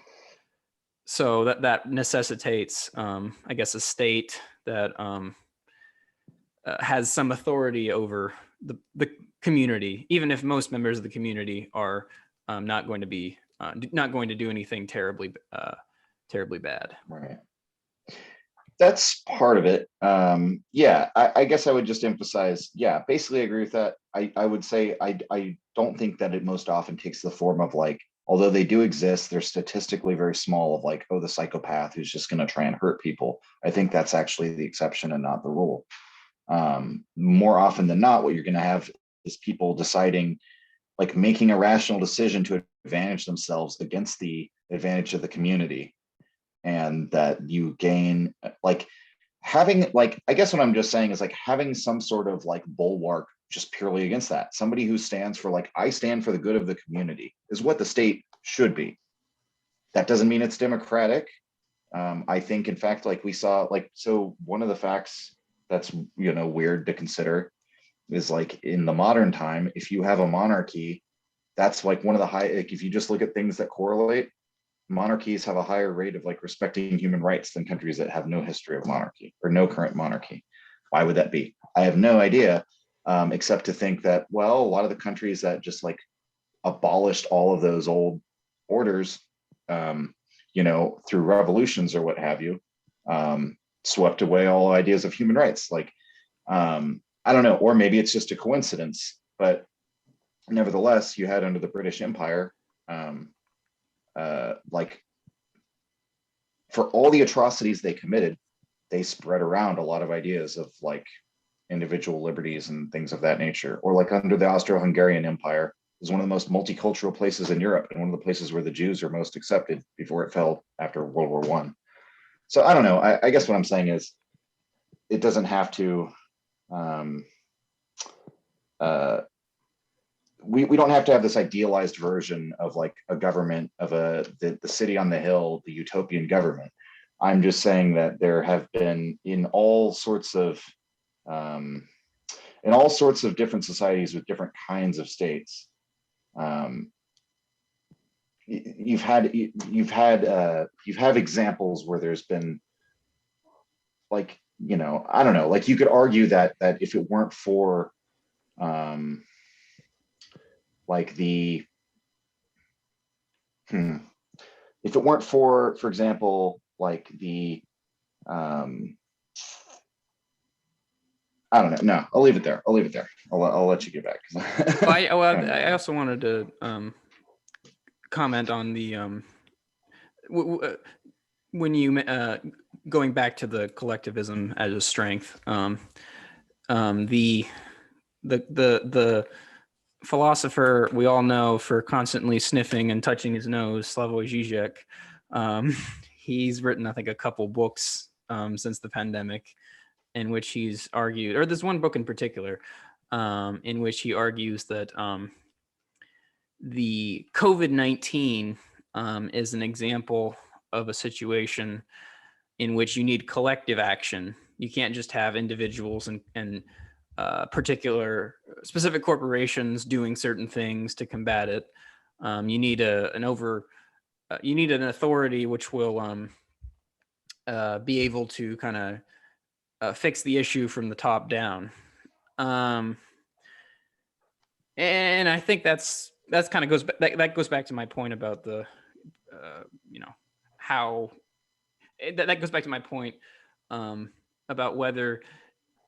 so that necessitates, I guess, a state that has some authority over the community, even if most members of the community are not going to do anything terribly bad. Right. That's part of it. Yeah, I guess I would just emphasize, yeah, basically agree with that. I would say I don't think that it most often takes the form of like, although they do exist, they're statistically very small, of like, oh, the psychopath who's just going to try and hurt people. I think that's actually the exception and not the rule. More often than not, what you're going to have is people deciding, like making a rational decision to advantage themselves against the advantage of the community. And that you gain like having like, I guess what I'm just saying is like having some sort of like bulwark just purely against that. Somebody who stands for like, I stand for the good of the community is what the state should be. That doesn't mean it's democratic. I think in fact, like we saw, like, so one of the facts that's, weird to consider is like in the modern time, if you have a monarchy, that's like one of the high, like if you just look at things that correlate, monarchies have a higher rate of like respecting human rights than countries that have no history of monarchy or no current monarchy. Why would that be? I have no idea, except to think that, well, a lot of the countries that just like abolished all of those old orders, through revolutions or what have you, swept away all ideas of human rights. Like, I don't know, or maybe it's just a coincidence, but nevertheless, you had under the British Empire, like for all the atrocities they committed, they spread around a lot of ideas of like individual liberties and things of that nature. Or like under the Austro-Hungarian Empire, is one of the most multicultural places in Europe and one of the places where the Jews are most accepted before it fell after World War I. So I don't know. I guess what I'm saying is it doesn't have to, we don't have to have this idealized version of like a government of the city on the hill, the utopian government. I'm just saying that there have been in all sorts of different societies with different kinds of states. You have examples where there's been, like, I don't know, like you could argue that if it weren't for like the if it weren't for example, like the I don't know. No, I'll leave it there. I'll let you get back. I also wanted to comment on the when you going back to the collectivism as a strength. The philosopher we all know for constantly sniffing and touching his nose, Slavoj Žižek, he's written, I think, a couple books since the pandemic, in which he's argued, or there's one book in particular, in which he argues that the COVID-19 is an example of a situation in which you need collective action. You can't just have individuals and particular specific corporations doing certain things to combat it. You need an authority which will be able to kind of fix the issue from the top down. And I think that's kind of that goes back to my point about the how that goes back to my point about whether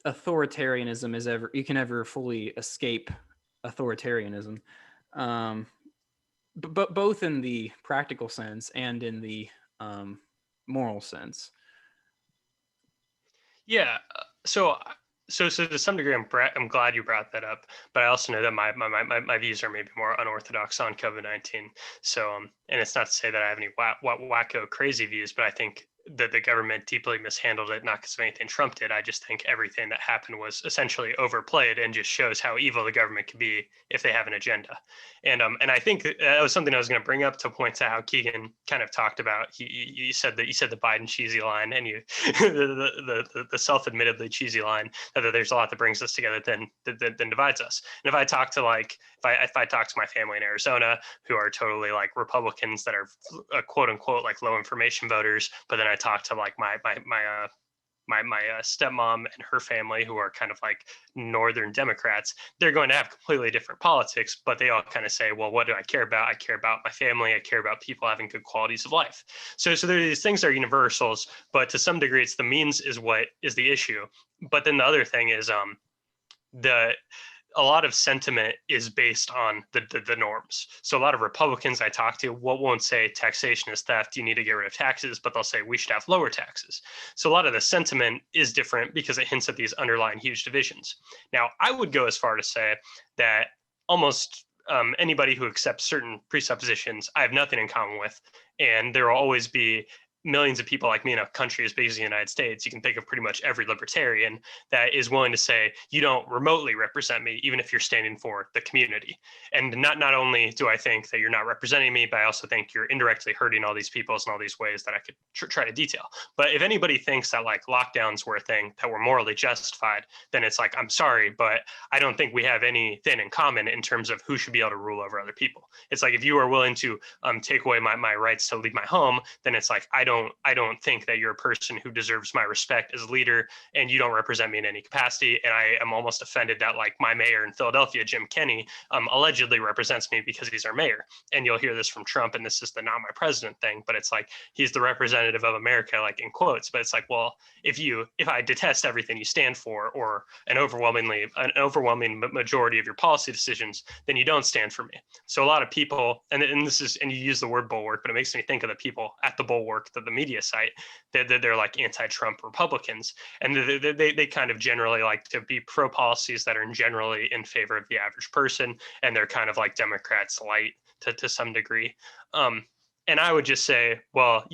authoritarianism is ever, you can ever fully escape authoritarianism, but both in the practical sense and in the moral sense. Yeah. So to some degree, I'm glad you brought that up, but I also know that my views are maybe more unorthodox on COVID-19. So and it's not to say that I have any wacko crazy views, but I think that the government deeply mishandled it, not because of anything Trump did. I just think everything that happened was essentially overplayed and just shows how evil the government can be if they have an agenda. And I think that was something I was going to bring up to point to how Keegan kind of talked about. You said the Biden cheesy line, and you the self-admittedly cheesy line that there's a lot that brings us together than divides us. And if I talk to if I talk to my family in Arizona who are totally like Republicans that are quote unquote like low information voters, but then I talk to like my stepmom and her family who are kind of like Northern Democrats, they're going to have completely different politics, but they all kind of say, well, what do I care about? I care about my family. I care about people having good qualities of life. So there are these things that are universals, but to some degree, it's the means is what is the issue. But then the other thing is a lot of sentiment is based on the norms. So a lot of Republicans I talk to won't say taxation is theft, you need to get rid of taxes, but they'll say we should have lower taxes. So a lot of the sentiment is different because it hints at these underlying huge divisions. Now, I would go as far to say that almost anybody who accepts certain presuppositions, I have nothing in common with, and there will always be millions of people like me in a country as big as the United States. You can think of pretty much every libertarian that is willing to say, you don't remotely represent me, even if you're standing for the community. And not only do I think that you're not representing me, but I also think you're indirectly hurting all these peoples in all these ways that I could try to detail. But if anybody thinks that like lockdowns were a thing that were morally justified, then it's like, I'm sorry, but I don't think we have anything in common in terms of who should be able to rule over other people. It's like, if you are willing to take away my rights to leave my home, then it's like, I don't think that you're a person who deserves my respect as a leader, and you don't represent me in any capacity. And I am almost offended that like my mayor in Philadelphia, Jim Kenney, allegedly represents me because he's our mayor. And you'll hear this from Trump, and this is the not my president thing, but it's like, he's the representative of America, like in quotes. But it's like, well, if I detest everything you stand for, or an overwhelming majority of your policy decisions, then you don't stand for me. So a lot of people, and you use the word bulwark, but it makes me think of the people at the bulwark, the media site, they're like anti-Trump Republicans, and they kind of generally like to be pro policies that are generally in favor of the average person, and they're kind of like Democrats light to some degree. And I would just say, well,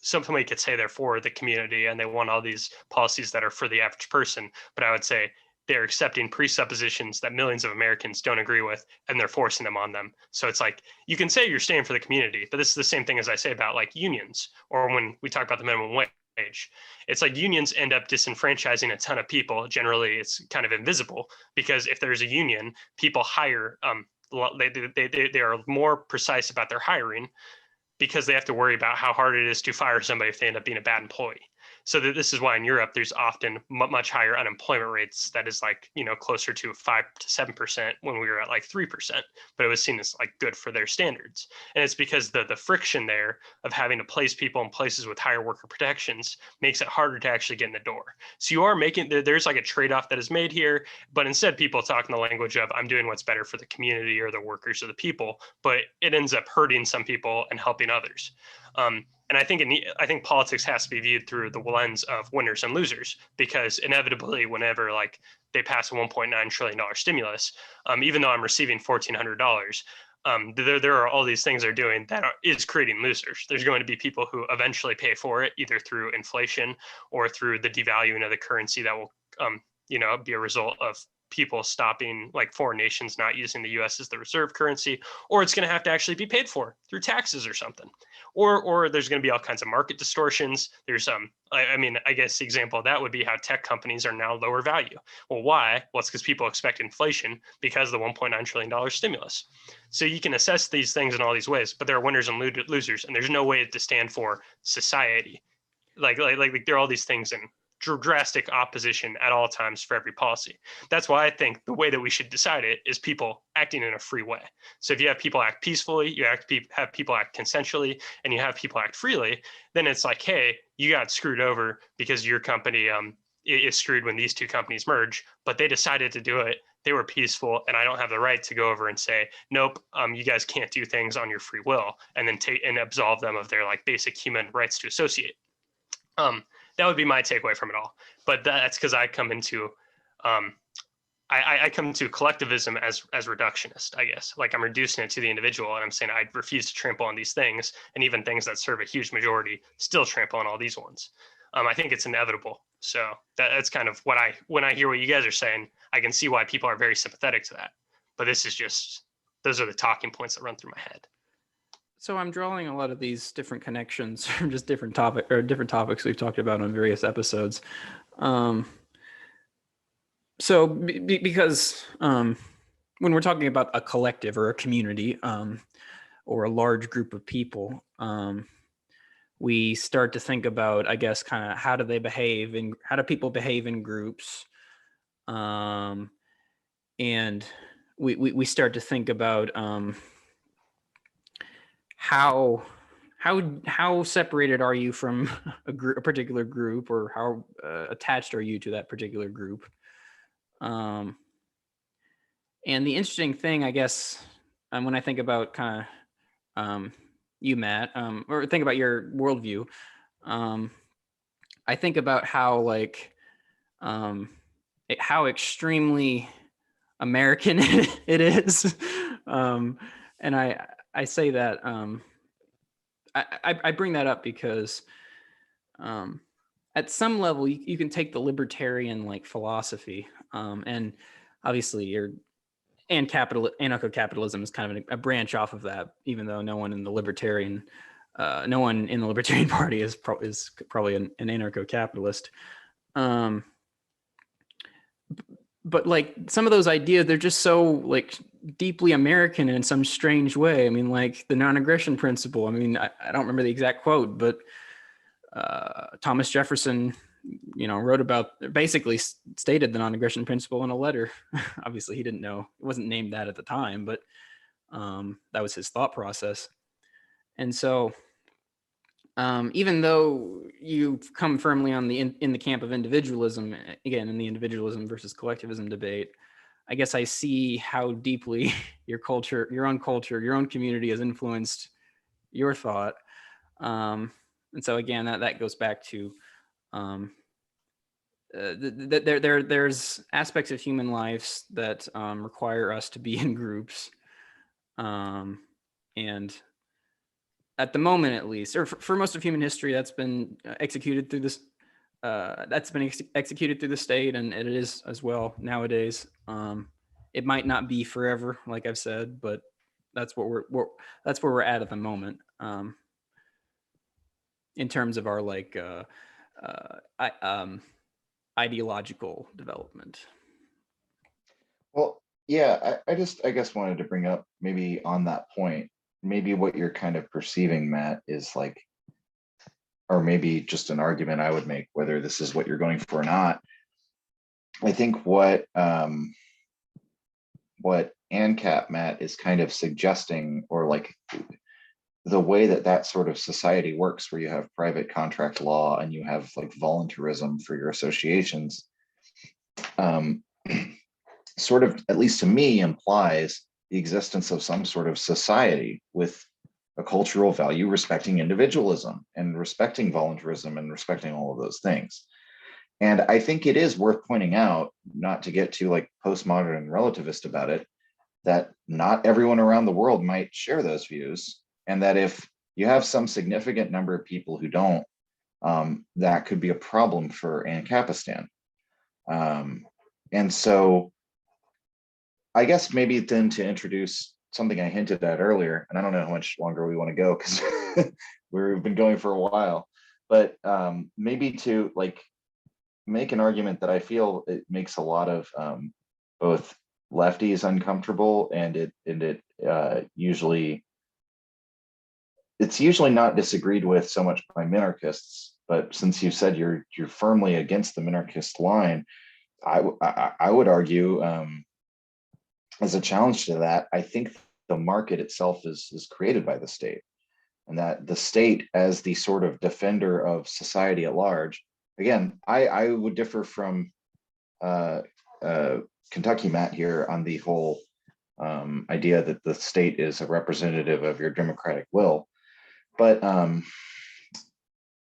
somebody could say they're for the community and they want all these policies that are for the average person, but I would say they're accepting presuppositions that millions of Americans don't agree with, and they're forcing them on them. So it's like, you can say you're staying for the community, but this is the same thing as I say about like unions, or when we talk about the minimum wage. It's like unions end up disenfranchising a ton of people. Generally, it's kind of invisible, because if there's a union, people hire, they are more precise about their hiring, because they have to worry about how hard it is to fire somebody if they end up being a bad employee. So this is why in Europe, there's often much higher unemployment rates. That is like, closer to 5 to 7% when we were at like 3%, but it was seen as like good for their standards. And it's because the friction there of having to place people in places with higher worker protections makes it harder to actually get in the door. So you are making, there's like a trade-off that is made here, but instead people talk in the language of, I'm doing what's better for the community or the workers or the people, but it ends up hurting some people and helping others. And I think politics has to be viewed through the lens of winners and losers, because inevitably, whenever like they pass a $1.9 trillion stimulus, even though I'm receiving $1,400, there are all these things they're doing that is creating losers. There's going to be people who eventually pay for it, either through inflation or through the devaluing of the currency that will, be a result of people stopping, like foreign nations not using the US as the reserve currency, or it's going to have to actually be paid for through taxes or something. Or there's going to be all kinds of market distortions. There's I guess the example of that would be how tech companies are now lower value. Well, why? Well, it's because people expect inflation because of the $1.9 trillion stimulus. So you can assess these things in all these ways, but there are winners and losers, and there's no way to stand for society. Like there are all these things in drastic opposition at all times for every policy. That's why I think the way that we should decide it is people acting in a free way. So if you have people act peacefully, have people act consensually, and you have people act freely, then it's like, hey, you got screwed over because your company is screwed when these two companies merge, but they decided to do it. They were peaceful, and I don't have the right to go over and say, nope, you guys can't do things on your free will, and then take and absolve them of their like basic human rights to associate. That would be my takeaway from it all. But that's because I come into I come to collectivism as reductionist, I guess. Like I'm reducing it to the individual, and I'm saying I refuse to trample on these things, and even things that serve a huge majority still trample on all these ones. I think it's inevitable. So that's kind of when I hear what you guys are saying, I can see why people are very sympathetic to that. But this is just, those are the talking points that run through my head. So I'm drawing a lot of these different connections from just different topics we've talked about on various episodes. Because when we're talking about a collective or a community or a large group of people, we start to think about, I guess, kind of how do people behave in groups, and we start to think about how separated are you from a particular group, or how attached are you to that particular group? And the interesting thing, I guess, when I think about kind of you, Matt, or think about your worldview, I think about how how extremely American it is, and I say that I bring that up because at some level you can take the libertarian like philosophy, and obviously anarcho-capitalism is kind of a branch off of that, even though no one in the libertarian party is probably an anarcho-capitalist. But like some of those ideas, they're just so like deeply American in some strange way. I mean, like the non-aggression principle. I mean, I don't remember the exact quote, but Thomas Jefferson, wrote about, basically stated the non-aggression principle in a letter. Obviously, he didn't know, it wasn't named that at the time, but that was his thought process. And so, even though you've come firmly on in the camp of individualism, again, in the individualism versus collectivism debate, I guess I see how deeply your own community has influenced your thought. And so again, that goes back to there's aspects of human lives that require us to be in groups, and at the moment, at least, or for most of human history, that's been executed through that's been executed through the state, and it is as well nowadays. It might not be forever, like I've said, but that's what that's where we're at the moment. In terms of our ideological development. Well, yeah, I guess wanted to bring up maybe on that point, maybe what you're kind of perceiving, Matt, is like, or maybe just an argument I would make, whether this is what you're going for or not. I think what ANCAP, Matt, is kind of suggesting, or like the way that that sort of society works, where you have private contract law and you have like voluntarism for your associations, sort of, at least to me, implies the existence of some sort of society with a cultural value respecting individualism and respecting voluntarism and respecting all of those things. And I think it is worth pointing out, not to get too like postmodern and relativist about it, that not everyone around the world might share those views. And that if you have some significant number of people who don't, that could be a problem for Ancapistan. And so I guess maybe then to introduce something I hinted at earlier, and I don't know how much longer we want to go because we've been going for a while, but maybe to like make an argument that I feel it makes a lot of both lefties uncomfortable, and it usually, it's usually not disagreed with so much by minarchists, but since you said you're firmly against the minarchist line, I would argue as a challenge to that, I think the market itself is created by the state, and that the state, as the sort of defender of society at large, again, I would differ from Kentucky Matt here on the whole idea that the state is a representative of your democratic will. But,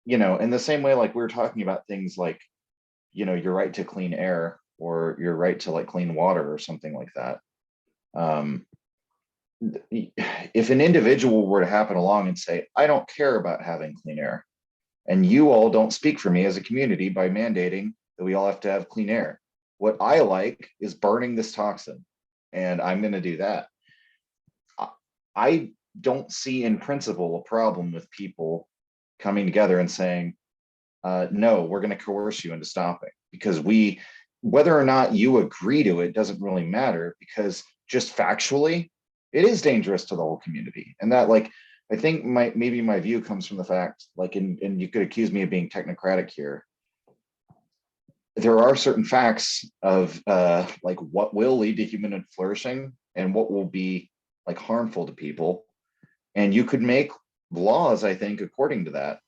you know, in the same way, like we were talking about things like, you know, your right to clean air or your right to like clean water or something like that. If an individual were to happen along and say, I don't care about having clean air, and you all don't speak for me as a community by mandating that we all have to have clean air. What I like is burning this toxin, and I'm going to do that. I don't see in principle a problem with people coming together and saying, no, we're going to coerce you into stopping, because whether or not you agree to it doesn't really matter, because just factually, it is dangerous to the whole community. And that, like, I think maybe my view comes from the fact, like, and you could accuse me of being technocratic here, there are certain facts of like what will lead to human flourishing and what will be like harmful to people. And you could make laws, I think, according to that.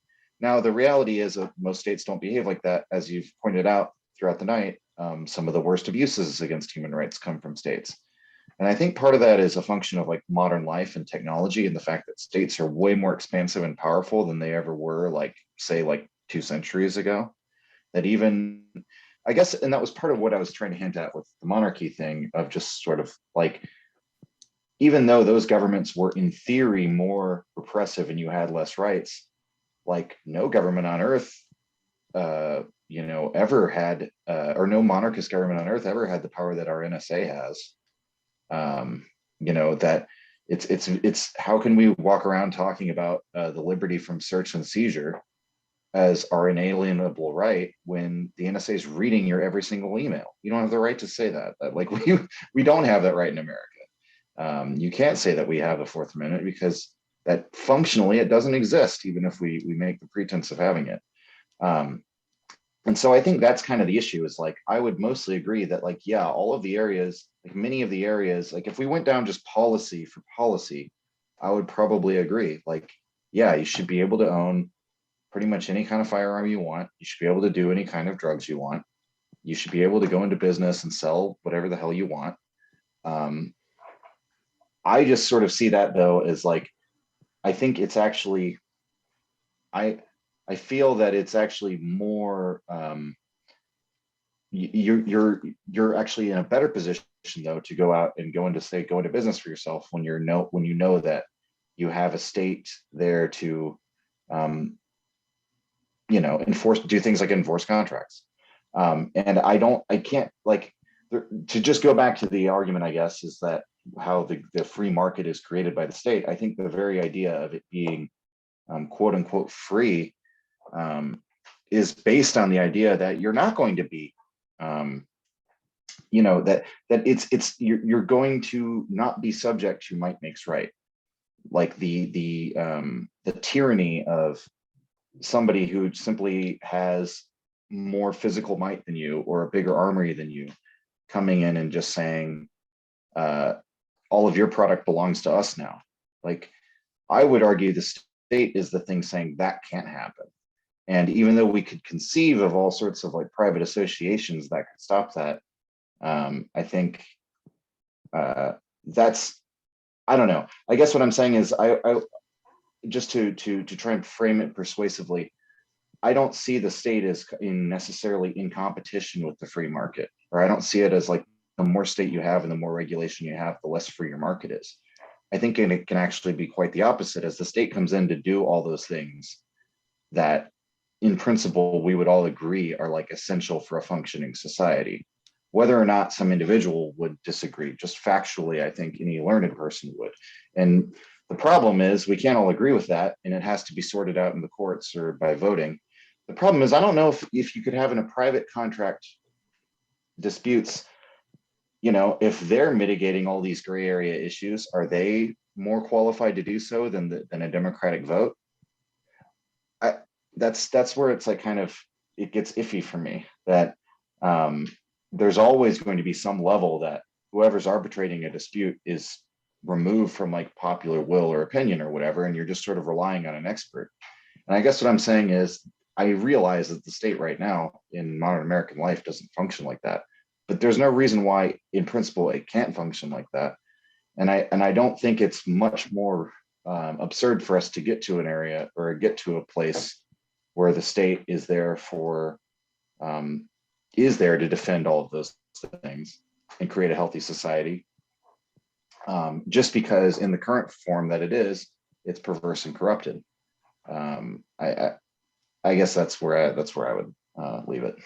Now, the reality is that most states don't behave like that. As you've pointed out throughout the night, some of the worst abuses against human rights come from states. And I think part of that is a function of like modern life and technology, and the fact that states are way more expansive and powerful than they ever were, like, say, like 2 centuries ago. That even, I guess, and that was part of what I was trying to hint at with the monarchy thing, of just sort of like, even though those governments were in theory more repressive and you had less rights, like no government on earth, you know, ever had, or no monarchist government on earth ever had the power that our NSA has. You know, that it's how can we walk around talking about the liberty from search and seizure as our inalienable right when the NSA is reading your every single email? You don't have the right to say that. Like we don't have that right in America. You can't say that we have a Fourth Amendment, because that functionally it doesn't exist, even if we make the pretense of having it. And so I think that's kind of the issue, is like, I would mostly agree that, like, yeah, all of the areas, like many of the areas, like if we went down just policy for policy, I would probably agree. Like, yeah, you should be able to own pretty much any kind of firearm you want. You should be able to do any kind of drugs you want. You should be able to go into business and sell whatever the hell you want. I just sort of see that, though, as like, I think it's actually, I feel that it's actually more, you're actually in a better position, though, to go out and go into business for yourself when you know that you have a state there to do things like enforce contracts. And I can't to just go back to the argument, I guess, is that how the free market is created by the state. I think the very idea of it being quote unquote free is based on the idea that you're not going to be, that you're going to not be subject to might makes right, like the tyranny of somebody who simply has more physical might than you or a bigger armory than you coming in and just saying, all of your product belongs to us now. Like, I would argue the state is the thing saying that can't happen. And even though we could conceive of all sorts of like private associations that could stop that, I think that's, I don't know. I guess what I'm saying is I just to try and frame it persuasively, I don't see the state as necessarily in competition with the free market, or I don't see it as like the more state you have and the more regulation you have, the less free your market is. I think it can actually be quite the opposite, as the state comes in to do all those things that in principle we would all agree are like essential for a functioning society. Whether or not some individual would disagree, just factually, I think any learned person would. And the problem is we can't all agree with that, and it has to be sorted out in the courts or by voting. The problem is I don't know if you could have in a private contract disputes, if they're mitigating all these gray area issues, are they more qualified to do so than a democratic vote? That's where it's like kind of, it gets iffy for me, that there's always going to be some level that whoever's arbitrating a dispute is removed from like popular will or opinion or whatever, and you're just sort of relying on an expert. And I guess what I'm saying is I realize that the state right now in modern American life doesn't function like that, but there's no reason why in principle it can't function like that. And I don't think it's much more absurd for us to get to an area or get to a place where the state is there to defend all of those things and create a healthy society. Just because in the current form that it is, it's perverse and corrupted. I guess that's where I would leave it.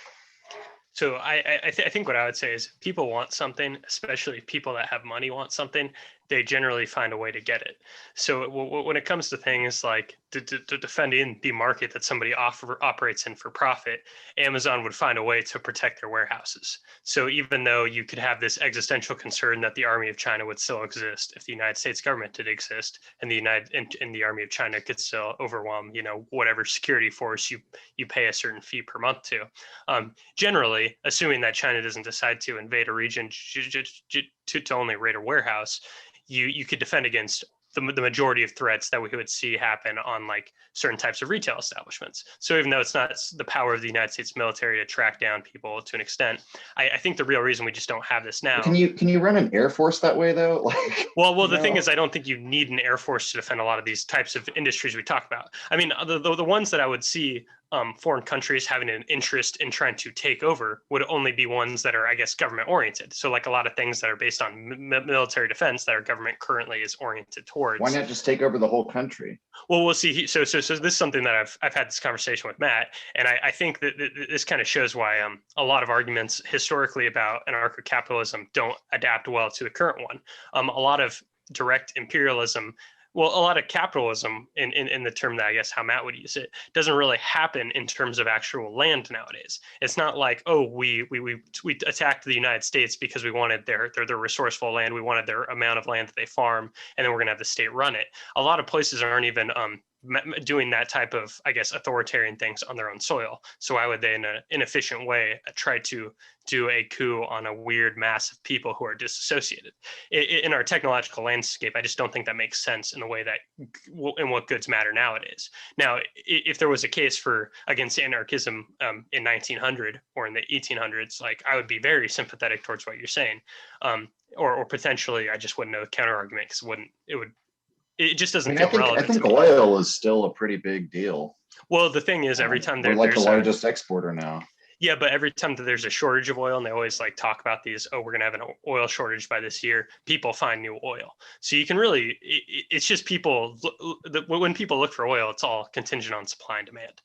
So I think what I would say is people want something, especially people that have money want something, they generally find a way to get it. So when it comes to things like to defending the market that somebody operates in for profit, Amazon would find a way to protect their warehouses. So even though you could have this existential concern that the army of China would still exist if the United States government did exist, and the army of China could still overwhelm, whatever security force you pay a certain fee per month to. Generally, assuming that China doesn't decide to invade a region to only raid a warehouse, you could defend against the majority of threats that we would see happen on like certain types of retail establishments. So even though it's not the power of the United States military to track down people to an extent, I think the real reason we just don't have this now. Can you run an air force that way though? Well, the thing is, I don't think you need an air force to defend a lot of these types of industries we talk about. I mean, the ones that I would see foreign countries having an interest in trying to take over would only be ones that are, I guess, government oriented. So like a lot of things that are based on military defense that our government currently is oriented towards. Why not just take over the whole country? Well, we'll see. So this is something that I've had this conversation with Matt, and I think that this kind of shows why a lot of arguments historically about anarcho-capitalism don't adapt well to the current one. A lot of direct imperialism, well, a lot of capitalism in the term that I guess how Matt would use it, doesn't really happen in terms of actual land nowadays. It's not like, oh, we attacked the United States because we wanted their resourceful land, we wanted their amount of land that they farm, and then we're gonna have the state run it. A lot of places aren't even doing that type of, I guess, authoritarian things on their own soil. So why would they, in an inefficient way, try to do a coup on a weird mass of people who are disassociated? In our technological landscape, I just don't think that makes sense in the way that in what goods matter nowadays. Now, if there was a case against anarchism in 1900 or in the 1800s, like I would be very sympathetic towards what you're saying, or potentially I just wouldn't know the counter argument because it just doesn't feel relevant. I think oil is still a pretty big deal. Well, the thing is, every time we're like the largest exporter now. Yeah, but every time that there's a shortage of oil, and they always like talk about these, oh, we're going to have an oil shortage by this year, people find new oil. So you can really, it's just people, when people look for oil, it's all contingent on supply and demand.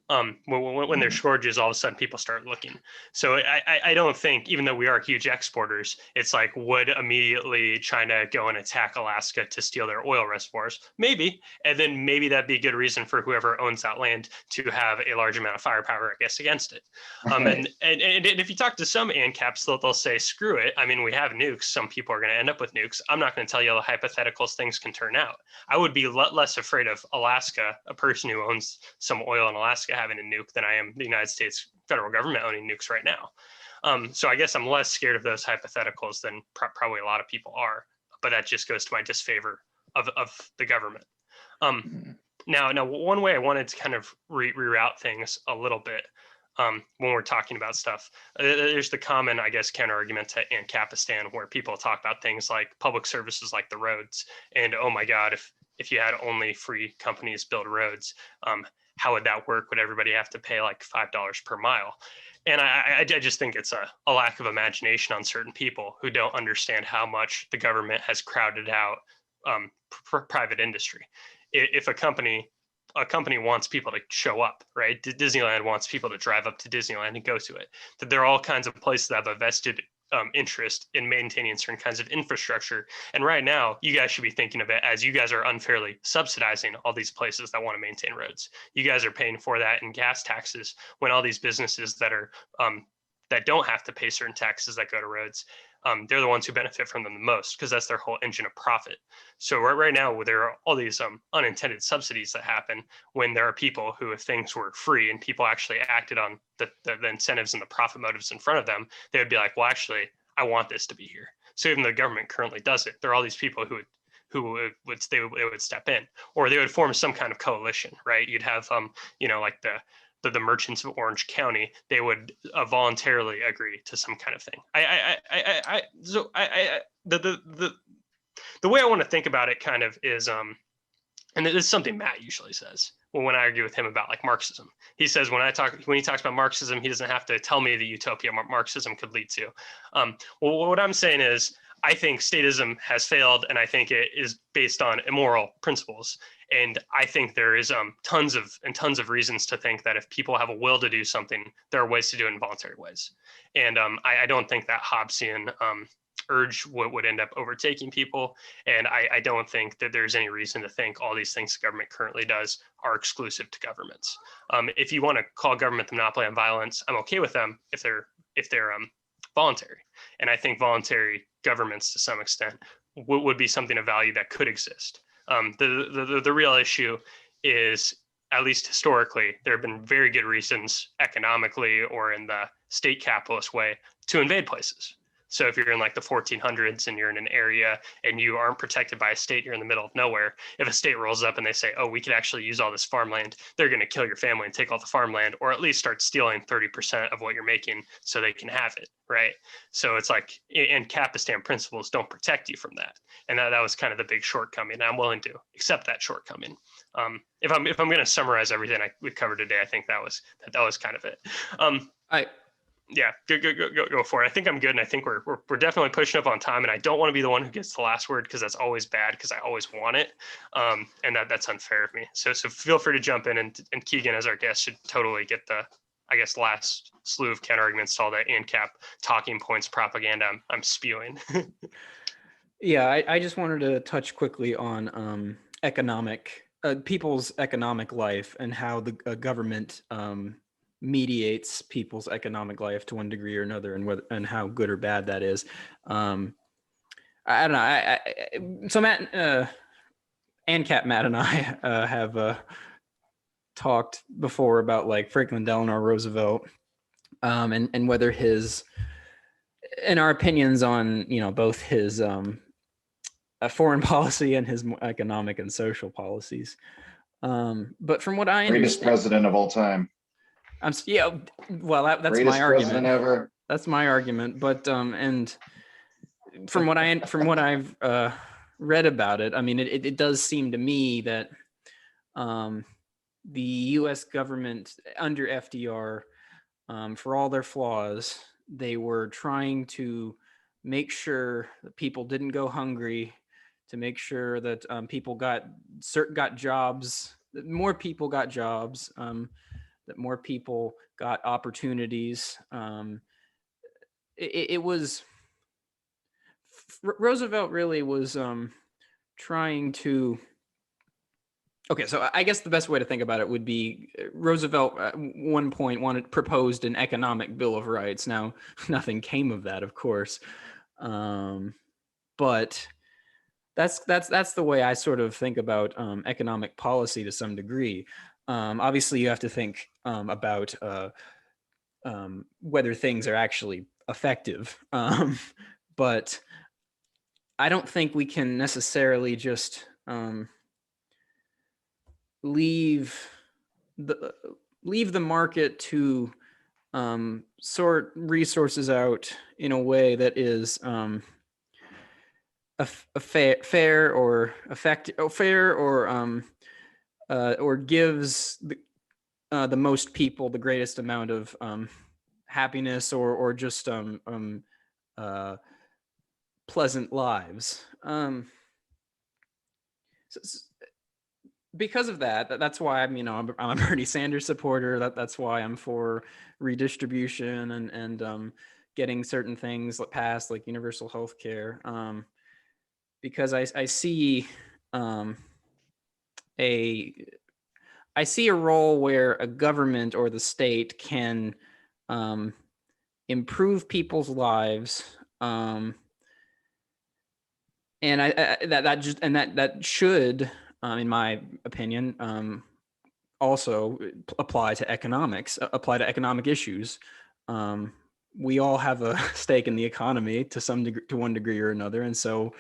When there's shortages, all of a sudden people start looking. So I don't think, even though we are huge exporters, it's like, would immediately China go and attack Alaska to steal their oil reservoirs? Maybe. And then maybe that'd be a good reason for whoever owns that land to have a large amount of firepower, I guess, against it. And if you talk to some ANCAPs, they'll say, screw it. I mean, we have nukes. Some people are going to end up with nukes. I'm not going to tell you all the hypotheticals things can turn out. I would be less afraid of Alaska, a person who owns some oil in Alaska, having a nuke than I am the United States federal government owning nukes right now. So I guess I'm less scared of those hypotheticals than probably a lot of people are, but that just goes to my disfavor of the government. Now, one way I wanted to kind of reroute things a little bit when we're talking about stuff, there's the common, I guess, counter argument to Ancapistan, where people talk about things like public services like the roads, and oh my God, if you had only free companies build roads, how would that work? Would everybody have to pay like $5 per mile? And I just think it's a lack of imagination on certain people who don't understand how much the government has crowded out private industry. If a company wants people to show up, right? Disneyland wants people to drive up to Disneyland and go to it. That there are all kinds of places that have a vested interest in maintaining certain kinds of infrastructure. And right now, you guys should be thinking of it as you guys are unfairly subsidizing all these places that want to maintain roads. You guys are paying for that in gas taxes when all these businesses that are that don't have to pay certain taxes that go to roads, they're the ones who benefit from them the most because that's their whole engine of profit. So right now, there are all these unintended subsidies that happen when there are people who, if things were free and people actually acted on the incentives and the profit motives in front of them, they would be like, well, actually, I want this to be here. So even though the government currently does it, there are all these people who would step in, or they would form some kind of coalition, right? You'd have like the merchants of Orange County, they would voluntarily agree to some kind of thing. The way I want to think about it kind of is, and this is something Matt usually says when I argue with him about like Marxism. He says when he talks about Marxism, he doesn't have to tell me the utopia Marxism could lead to. Well, what I'm saying is, I think statism has failed, and I think it is based on immoral principles. And I think there is tons of reasons to think that if people have a will to do something, there are ways to do it in voluntary ways. And I don't think that Hobbesian urge would end up overtaking people. And I don't think that there's any reason to think all these things the government currently does are exclusive to governments. If you want to call government the monopoly on violence, I'm okay with them if they're voluntary. And I think voluntary governments to some extent would be something of value that could exist. The real issue is, at least historically, there have been very good reasons economically or in the state capitalist way to invade places. So if you're in like the 1400s and you're in an area and you aren't protected by a state, you're in the middle of nowhere. If a state rolls up and they say, oh, we could actually use all this farmland, they're going to kill your family and take all the farmland, or at least start stealing 30% of what you're making so they can have it, right? So it's like, and Capistan principles don't protect you from that. And that was kind of the big shortcoming. And I'm willing to accept that shortcoming. If I'm going to summarize everything we've covered today, I think that was kind of it. Yeah, go for it. I think I'm good, and I think we're definitely pushing up on time. And I don't want to be the one who gets the last word because that's always bad because I always want it, and that's unfair of me. So feel free to jump in, and Keegan as our guest should totally get the, I guess, last slew of counter arguments to all that ANCAP talking points propaganda I'm spewing. Yeah, I just wanted to touch quickly on people's economic life and how the government mediates people's economic life to one degree or another, and how good or bad that is. I don't know. So Matt, ANCAP Matt and I have talked before about like Franklin Delano Roosevelt, and whether and our opinions on both his foreign policy and his economic and social policies. But from what I understand, greatest president of all time. Well, that's greatest my argument. President ever. That's my argument. But and from what I've read about it, I mean, it does seem to me that the U.S. government under FDR, for all their flaws, they were trying to make sure that people didn't go hungry, to make sure that people got jobs, that more people got jobs. that more people got opportunities. It was Roosevelt really was trying to. Okay, so I guess the best way to think about it would be Roosevelt at one point proposed an economic Bill of Rights. Now, nothing came of that, of course, but that's the way I sort of think about economic policy to some degree. Obviously, you have to think about whether things are actually effective, but I don't think we can necessarily just leave the market to sort resources out in a way that is fair or effective, or gives the most people the greatest amount of happiness or just pleasant lives. Because of that's why I'm a Bernie Sanders supporter. That's why I'm for redistribution and getting certain things passed, like universal health care. Because I see a role where a government or the state can improve people's lives, and that should, in my opinion, also apply to economic issues. We all have a stake in the economy to one degree or another, and so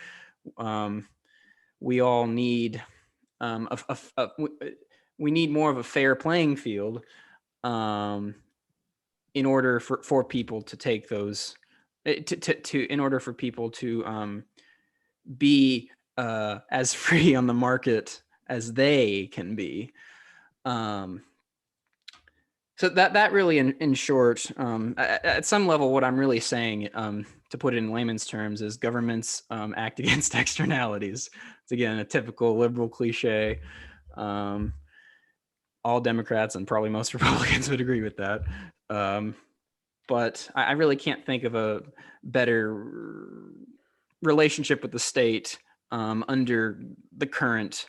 we all need we need more of a fair playing field in order for people to take those in order for people to be as free on the market as they can be. So that really, in short, at some level, what I'm really saying, to put it in layman's terms, is governments act against externalities. It's again a typical liberal cliche. All Democrats and probably most Republicans would agree with that. But I really can't think of a better relationship with the state under current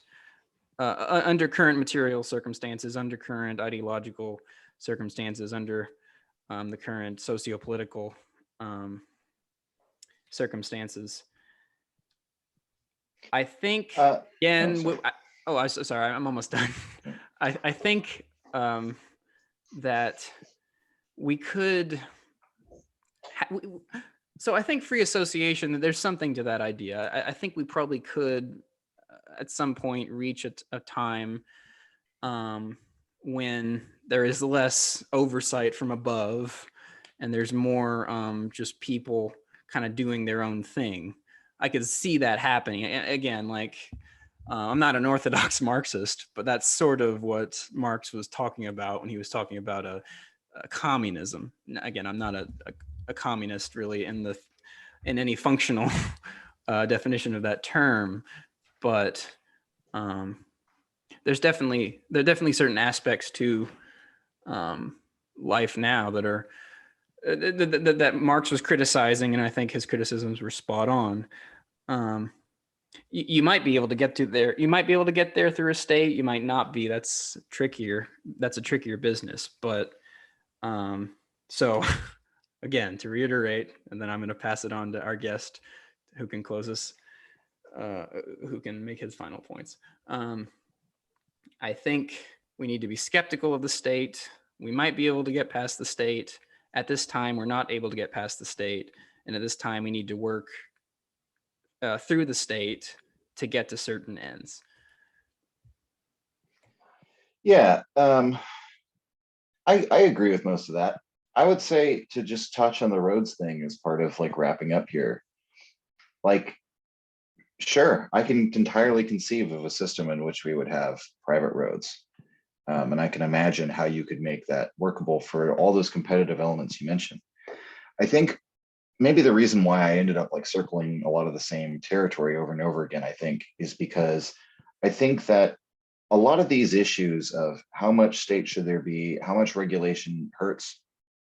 material circumstances, under current ideological circumstances, under the current socio-political circumstances. I think again. Sorry, I'm almost done. I think that we could. So I think free association, there's something to that idea. I think we probably could at some point reach a time when there is less oversight from above and there's more just people kind of doing their own thing. I could see that happening. Again, like I'm not an orthodox Marxist, but that's sort of what Marx was talking about when he was talking about a communism. Again, I'm not a communist really in any functional definition of that term, but there are definitely certain aspects to life now that are that Marx was criticizing, and I think his criticisms were spot on. You might be able to get to there. You might be able to get there through a state. You might not be. That's trickier. That's a trickier business. But so again, to reiterate, and then I'm going to pass it on to our guest, who can close us, who can make his final points. I think we need to be skeptical of the state. We might be able to get past the state. At this time, we're not able to get past the state. And at this time, we need to work through the state to get to certain ends. Yeah, I agree with most of that. I would say, to just touch on the roads thing as part of like wrapping up here, like, sure, I can entirely conceive of a system in which we would have private roads. And I can imagine how you could make that workable for all those competitive elements you mentioned. I think maybe the reason why I ended up like circling a lot of the same territory over and over again, I think, is because I think that a lot of these issues of how much state should there be, how much regulation hurts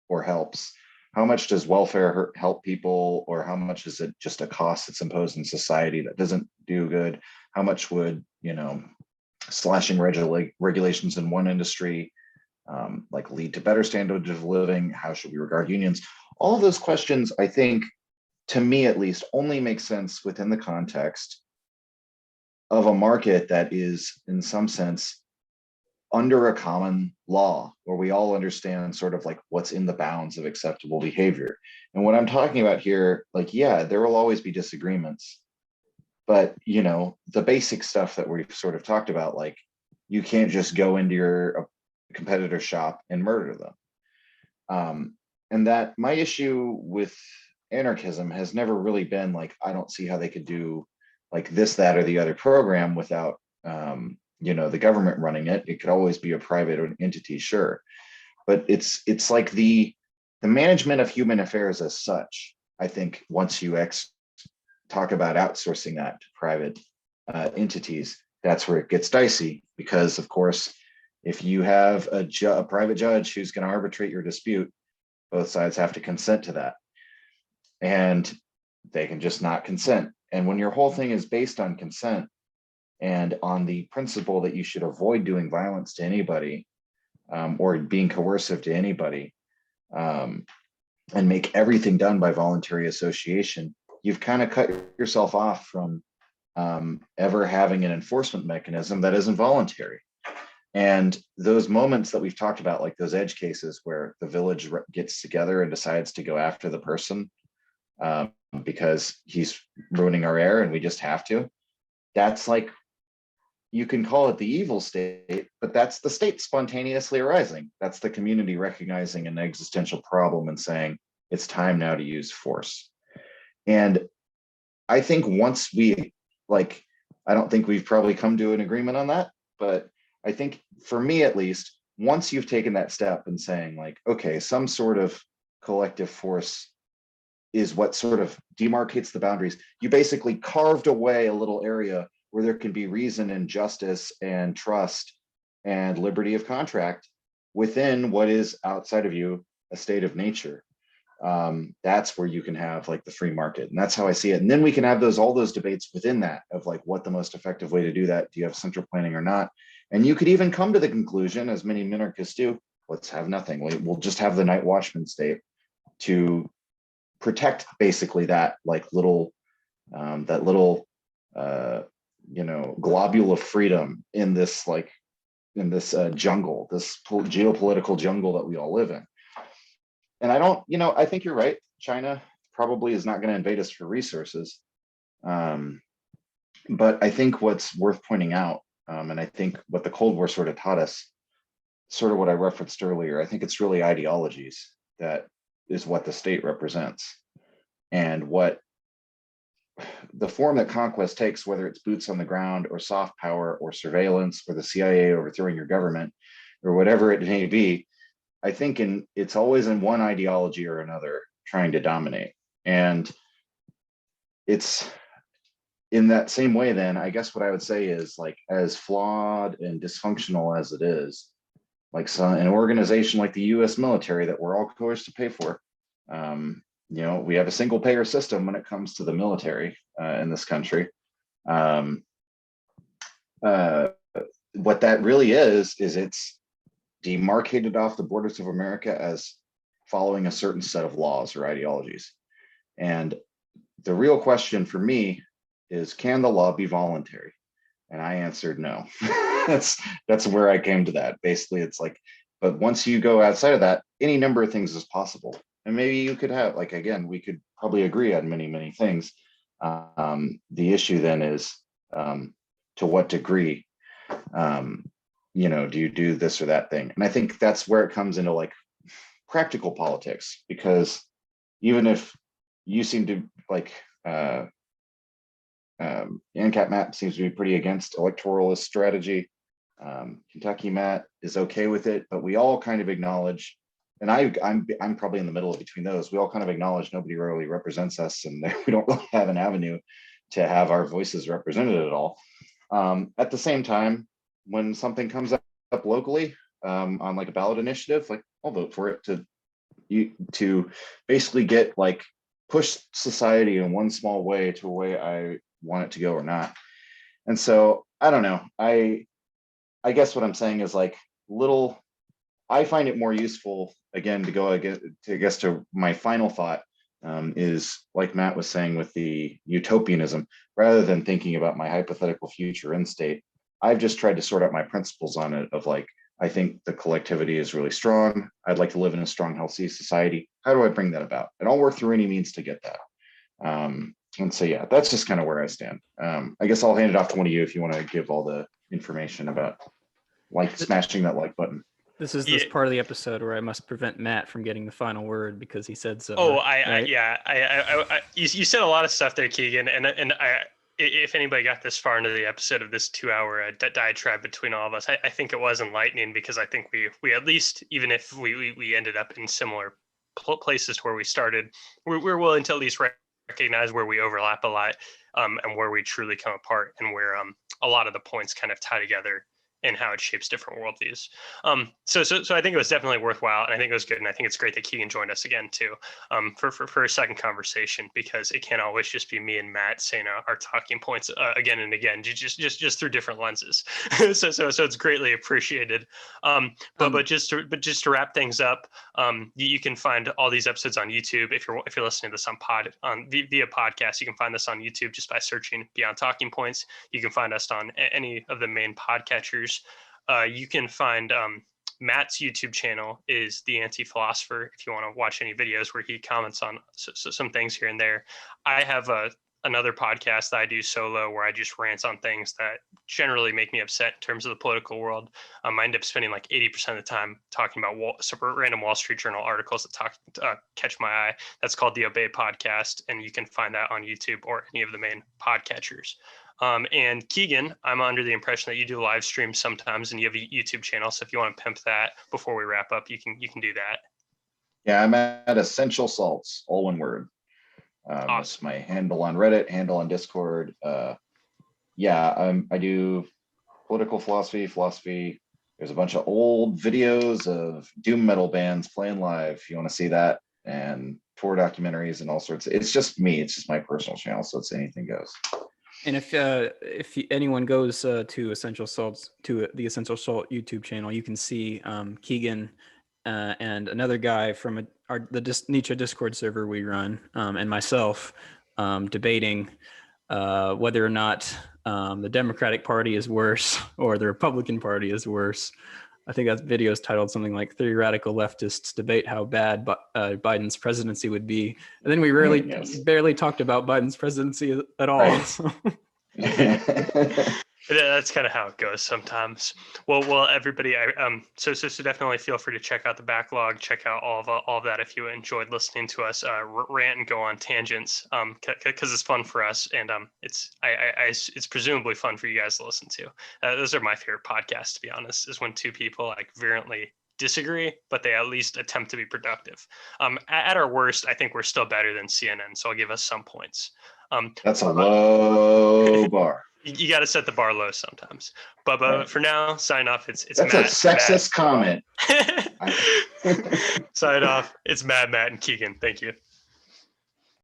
or helps, how much does welfare help people, or how much is it just a cost that's imposed in society that doesn't do good? How much would, slashing regulations in one industry like lead to better standards of living? How should we regard unions? All of those questions, I think, to me at least, only make sense within the context of a market that is, in some sense, under a common law, where we all understand sort of like what's in the bounds of acceptable behavior. And what I'm talking about here, like, yeah, there will always be disagreements, but the basic stuff that we've sort of talked about, like you can't just go into your competitor shop and murder them. And that my issue with anarchism has never really been like, I don't see how they could do like this, that, or the other program without the government running it. It could always be a private entity, sure, but it's like the management of human affairs as such. I think once you talk about outsourcing that to private entities, that's where it gets dicey, because of course, if you have a private judge who's going to arbitrate your dispute, both sides have to consent to that, and they can just not consent. And when your whole thing is based on consent and on the principle that you should avoid doing violence to anybody or being coercive to anybody, and make everything done by voluntary association, you've kind of cut yourself off from ever having an enforcement mechanism that isn't voluntary. And those moments that we've talked about, like those edge cases where the village gets together and decides to go after the person because he's ruining our air and we just have to, that's like, you can call it the evil state, but that's the state spontaneously arising. That's the community recognizing an existential problem and saying, it's time now to use force. And I think once we, like, I don't think we've probably come to an agreement on that, but I think for me at least, once you've taken that step and saying like, okay, some sort of collective force is what sort of demarcates the boundaries, you basically carved away a little area where there can be reason and justice and trust and liberty of contract within what is outside of you a state of nature. That's where you can have like the free market, and that's how I see it. And then we can have all those debates within that of like what the most effective way to do that. Do you have central planning or not? And you could even come to the conclusion, as many minarchists do, let's have nothing. We'll just have the night watchman state to protect basically that like little globule of freedom in this jungle, this geopolitical jungle that we all live in. And I think you're right. China probably is not going to invade us for resources. But I think what's worth pointing out, and I think what the Cold War sort of taught us, sort of what I referenced earlier, I think it's really ideologies that is what the state represents. And what the form that conquest takes, whether it's boots on the ground or soft power or surveillance or the CIA overthrowing your government or whatever it may be, I think it's always in one ideology or another trying to dominate. And it's in that same way, then I guess what I would say is, like, as flawed and dysfunctional as it is, like an organization like the US military that we're all coerced to pay for, we have a single payer system when it comes to the military in this country. What that really is it's demarcated off the borders of America as following a certain set of laws or ideologies. And the real question for me is, can the law be voluntary? And I answered no. that's where I came to that. Basically, it's like, but once you go outside of that, any number of things is possible. And maybe you could have, like, again, we could probably agree on many, many things. The issue then is to what degree, do you do this or that thing? And I think that's where it comes into like practical politics, because even if you seem to like, ANCAP Matt seems to be pretty against electoralist strategy. Kentucky Matt is okay with it, but we all kind of acknowledge, and I'm probably in the middle between those. We all kind of acknowledge nobody really represents us, and we don't really have an avenue to have our voices represented at all. At the same time, when something comes up locally on like a ballot initiative, like I'll vote for it to basically get like push society in one small way to a way I want it to go or not. And so I don't know. I guess what I'm saying is like I find it more useful again to go again to my final thought is like Matt was saying with the utopianism, rather than thinking about my hypothetical future end state. I've just tried to sort out my principles on it of like, I think the collectivity is really strong. I'd like to live in a strong, healthy society. How do I bring that about? And I'll work through any means to get that. And so, yeah, that's just kind of where I stand. I guess I'll hand it off to one of you if you want to give all the information about like smashing that like button. This is this part of the episode where I must prevent Matt from getting the final word because he said so. Oh, right? You said a lot of stuff there, Keegan, and if anybody got this far into the episode of this 2-hour diatribe between all of us, I think it was enlightening, because I think we at least, even if we ended up in similar places where we started, we're willing to at least recognize where we overlap a lot, and where we truly come apart, and where a lot of the points kind of tie together and how it shapes different worldviews. So I think it was definitely worthwhile, and I think it was good, and I think it's great that Keegan joined us again too, for a second conversation, because it can't always just be me and Matt saying our talking points again and again, just through different lenses. so it's greatly appreciated. But just to wrap things up, you can find all these episodes on YouTube. If you're listening to this via podcast, you can find this on YouTube just by searching Beyond Talking Points. You can find us on any of the main podcatchers. You can find Matt's YouTube channel is The Anti-Philosopher if you want to watch any videos where he comments on some things here and there. I have another podcast that I do solo where I just rant on things that generally make me upset in terms of the political world. I end up spending like 80% of the time talking about random Wall Street Journal articles that catch my eye. That's called the Obey Podcast, and you can find that on YouTube or any of the main podcatchers. And Keegan, I'm under the impression that you do live streams sometimes, and you have a YouTube channel. So if you want to pimp that before we wrap up, you can do that. Yeah, I'm at Essential Salts, all one word. Awesome. That's my handle on Reddit, handle on Discord. I do political philosophy. There's a bunch of old videos of doom metal bands playing live if you want to see that, and tour documentaries and all sorts. It's just me. It's just my personal channel, so it's anything goes. And if anyone goes to Essential Salts, to the Essential Salt YouTube channel, you can see Keegan and another guy from the Nietzsche Discord server we run, and myself debating whether or not the Democratic Party is worse or the Republican Party is worse. I think that video is titled something like 3 Radical Leftists Debate How Bad Biden's Presidency Would Be. And then we barely talked about Biden's presidency at all. Right. So. That's kind of how it goes sometimes. Well, everybody, so definitely feel free to check out the backlog, check out all of that if you enjoyed listening to us rant and go on tangents, because it's fun for us, and it's presumably fun for you guys to listen to. Those are my favorite podcasts, to be honest, is when two people like virulently disagree, but they at least attempt to be productive. At our worst, I think we're still better than CNN, so I'll give us some points. That's a low bar. You got to set the bar low sometimes. But right. For now, sign off. It's that's Matt, a sexist comment. Sign off. It's Matt, and Keegan. Thank you.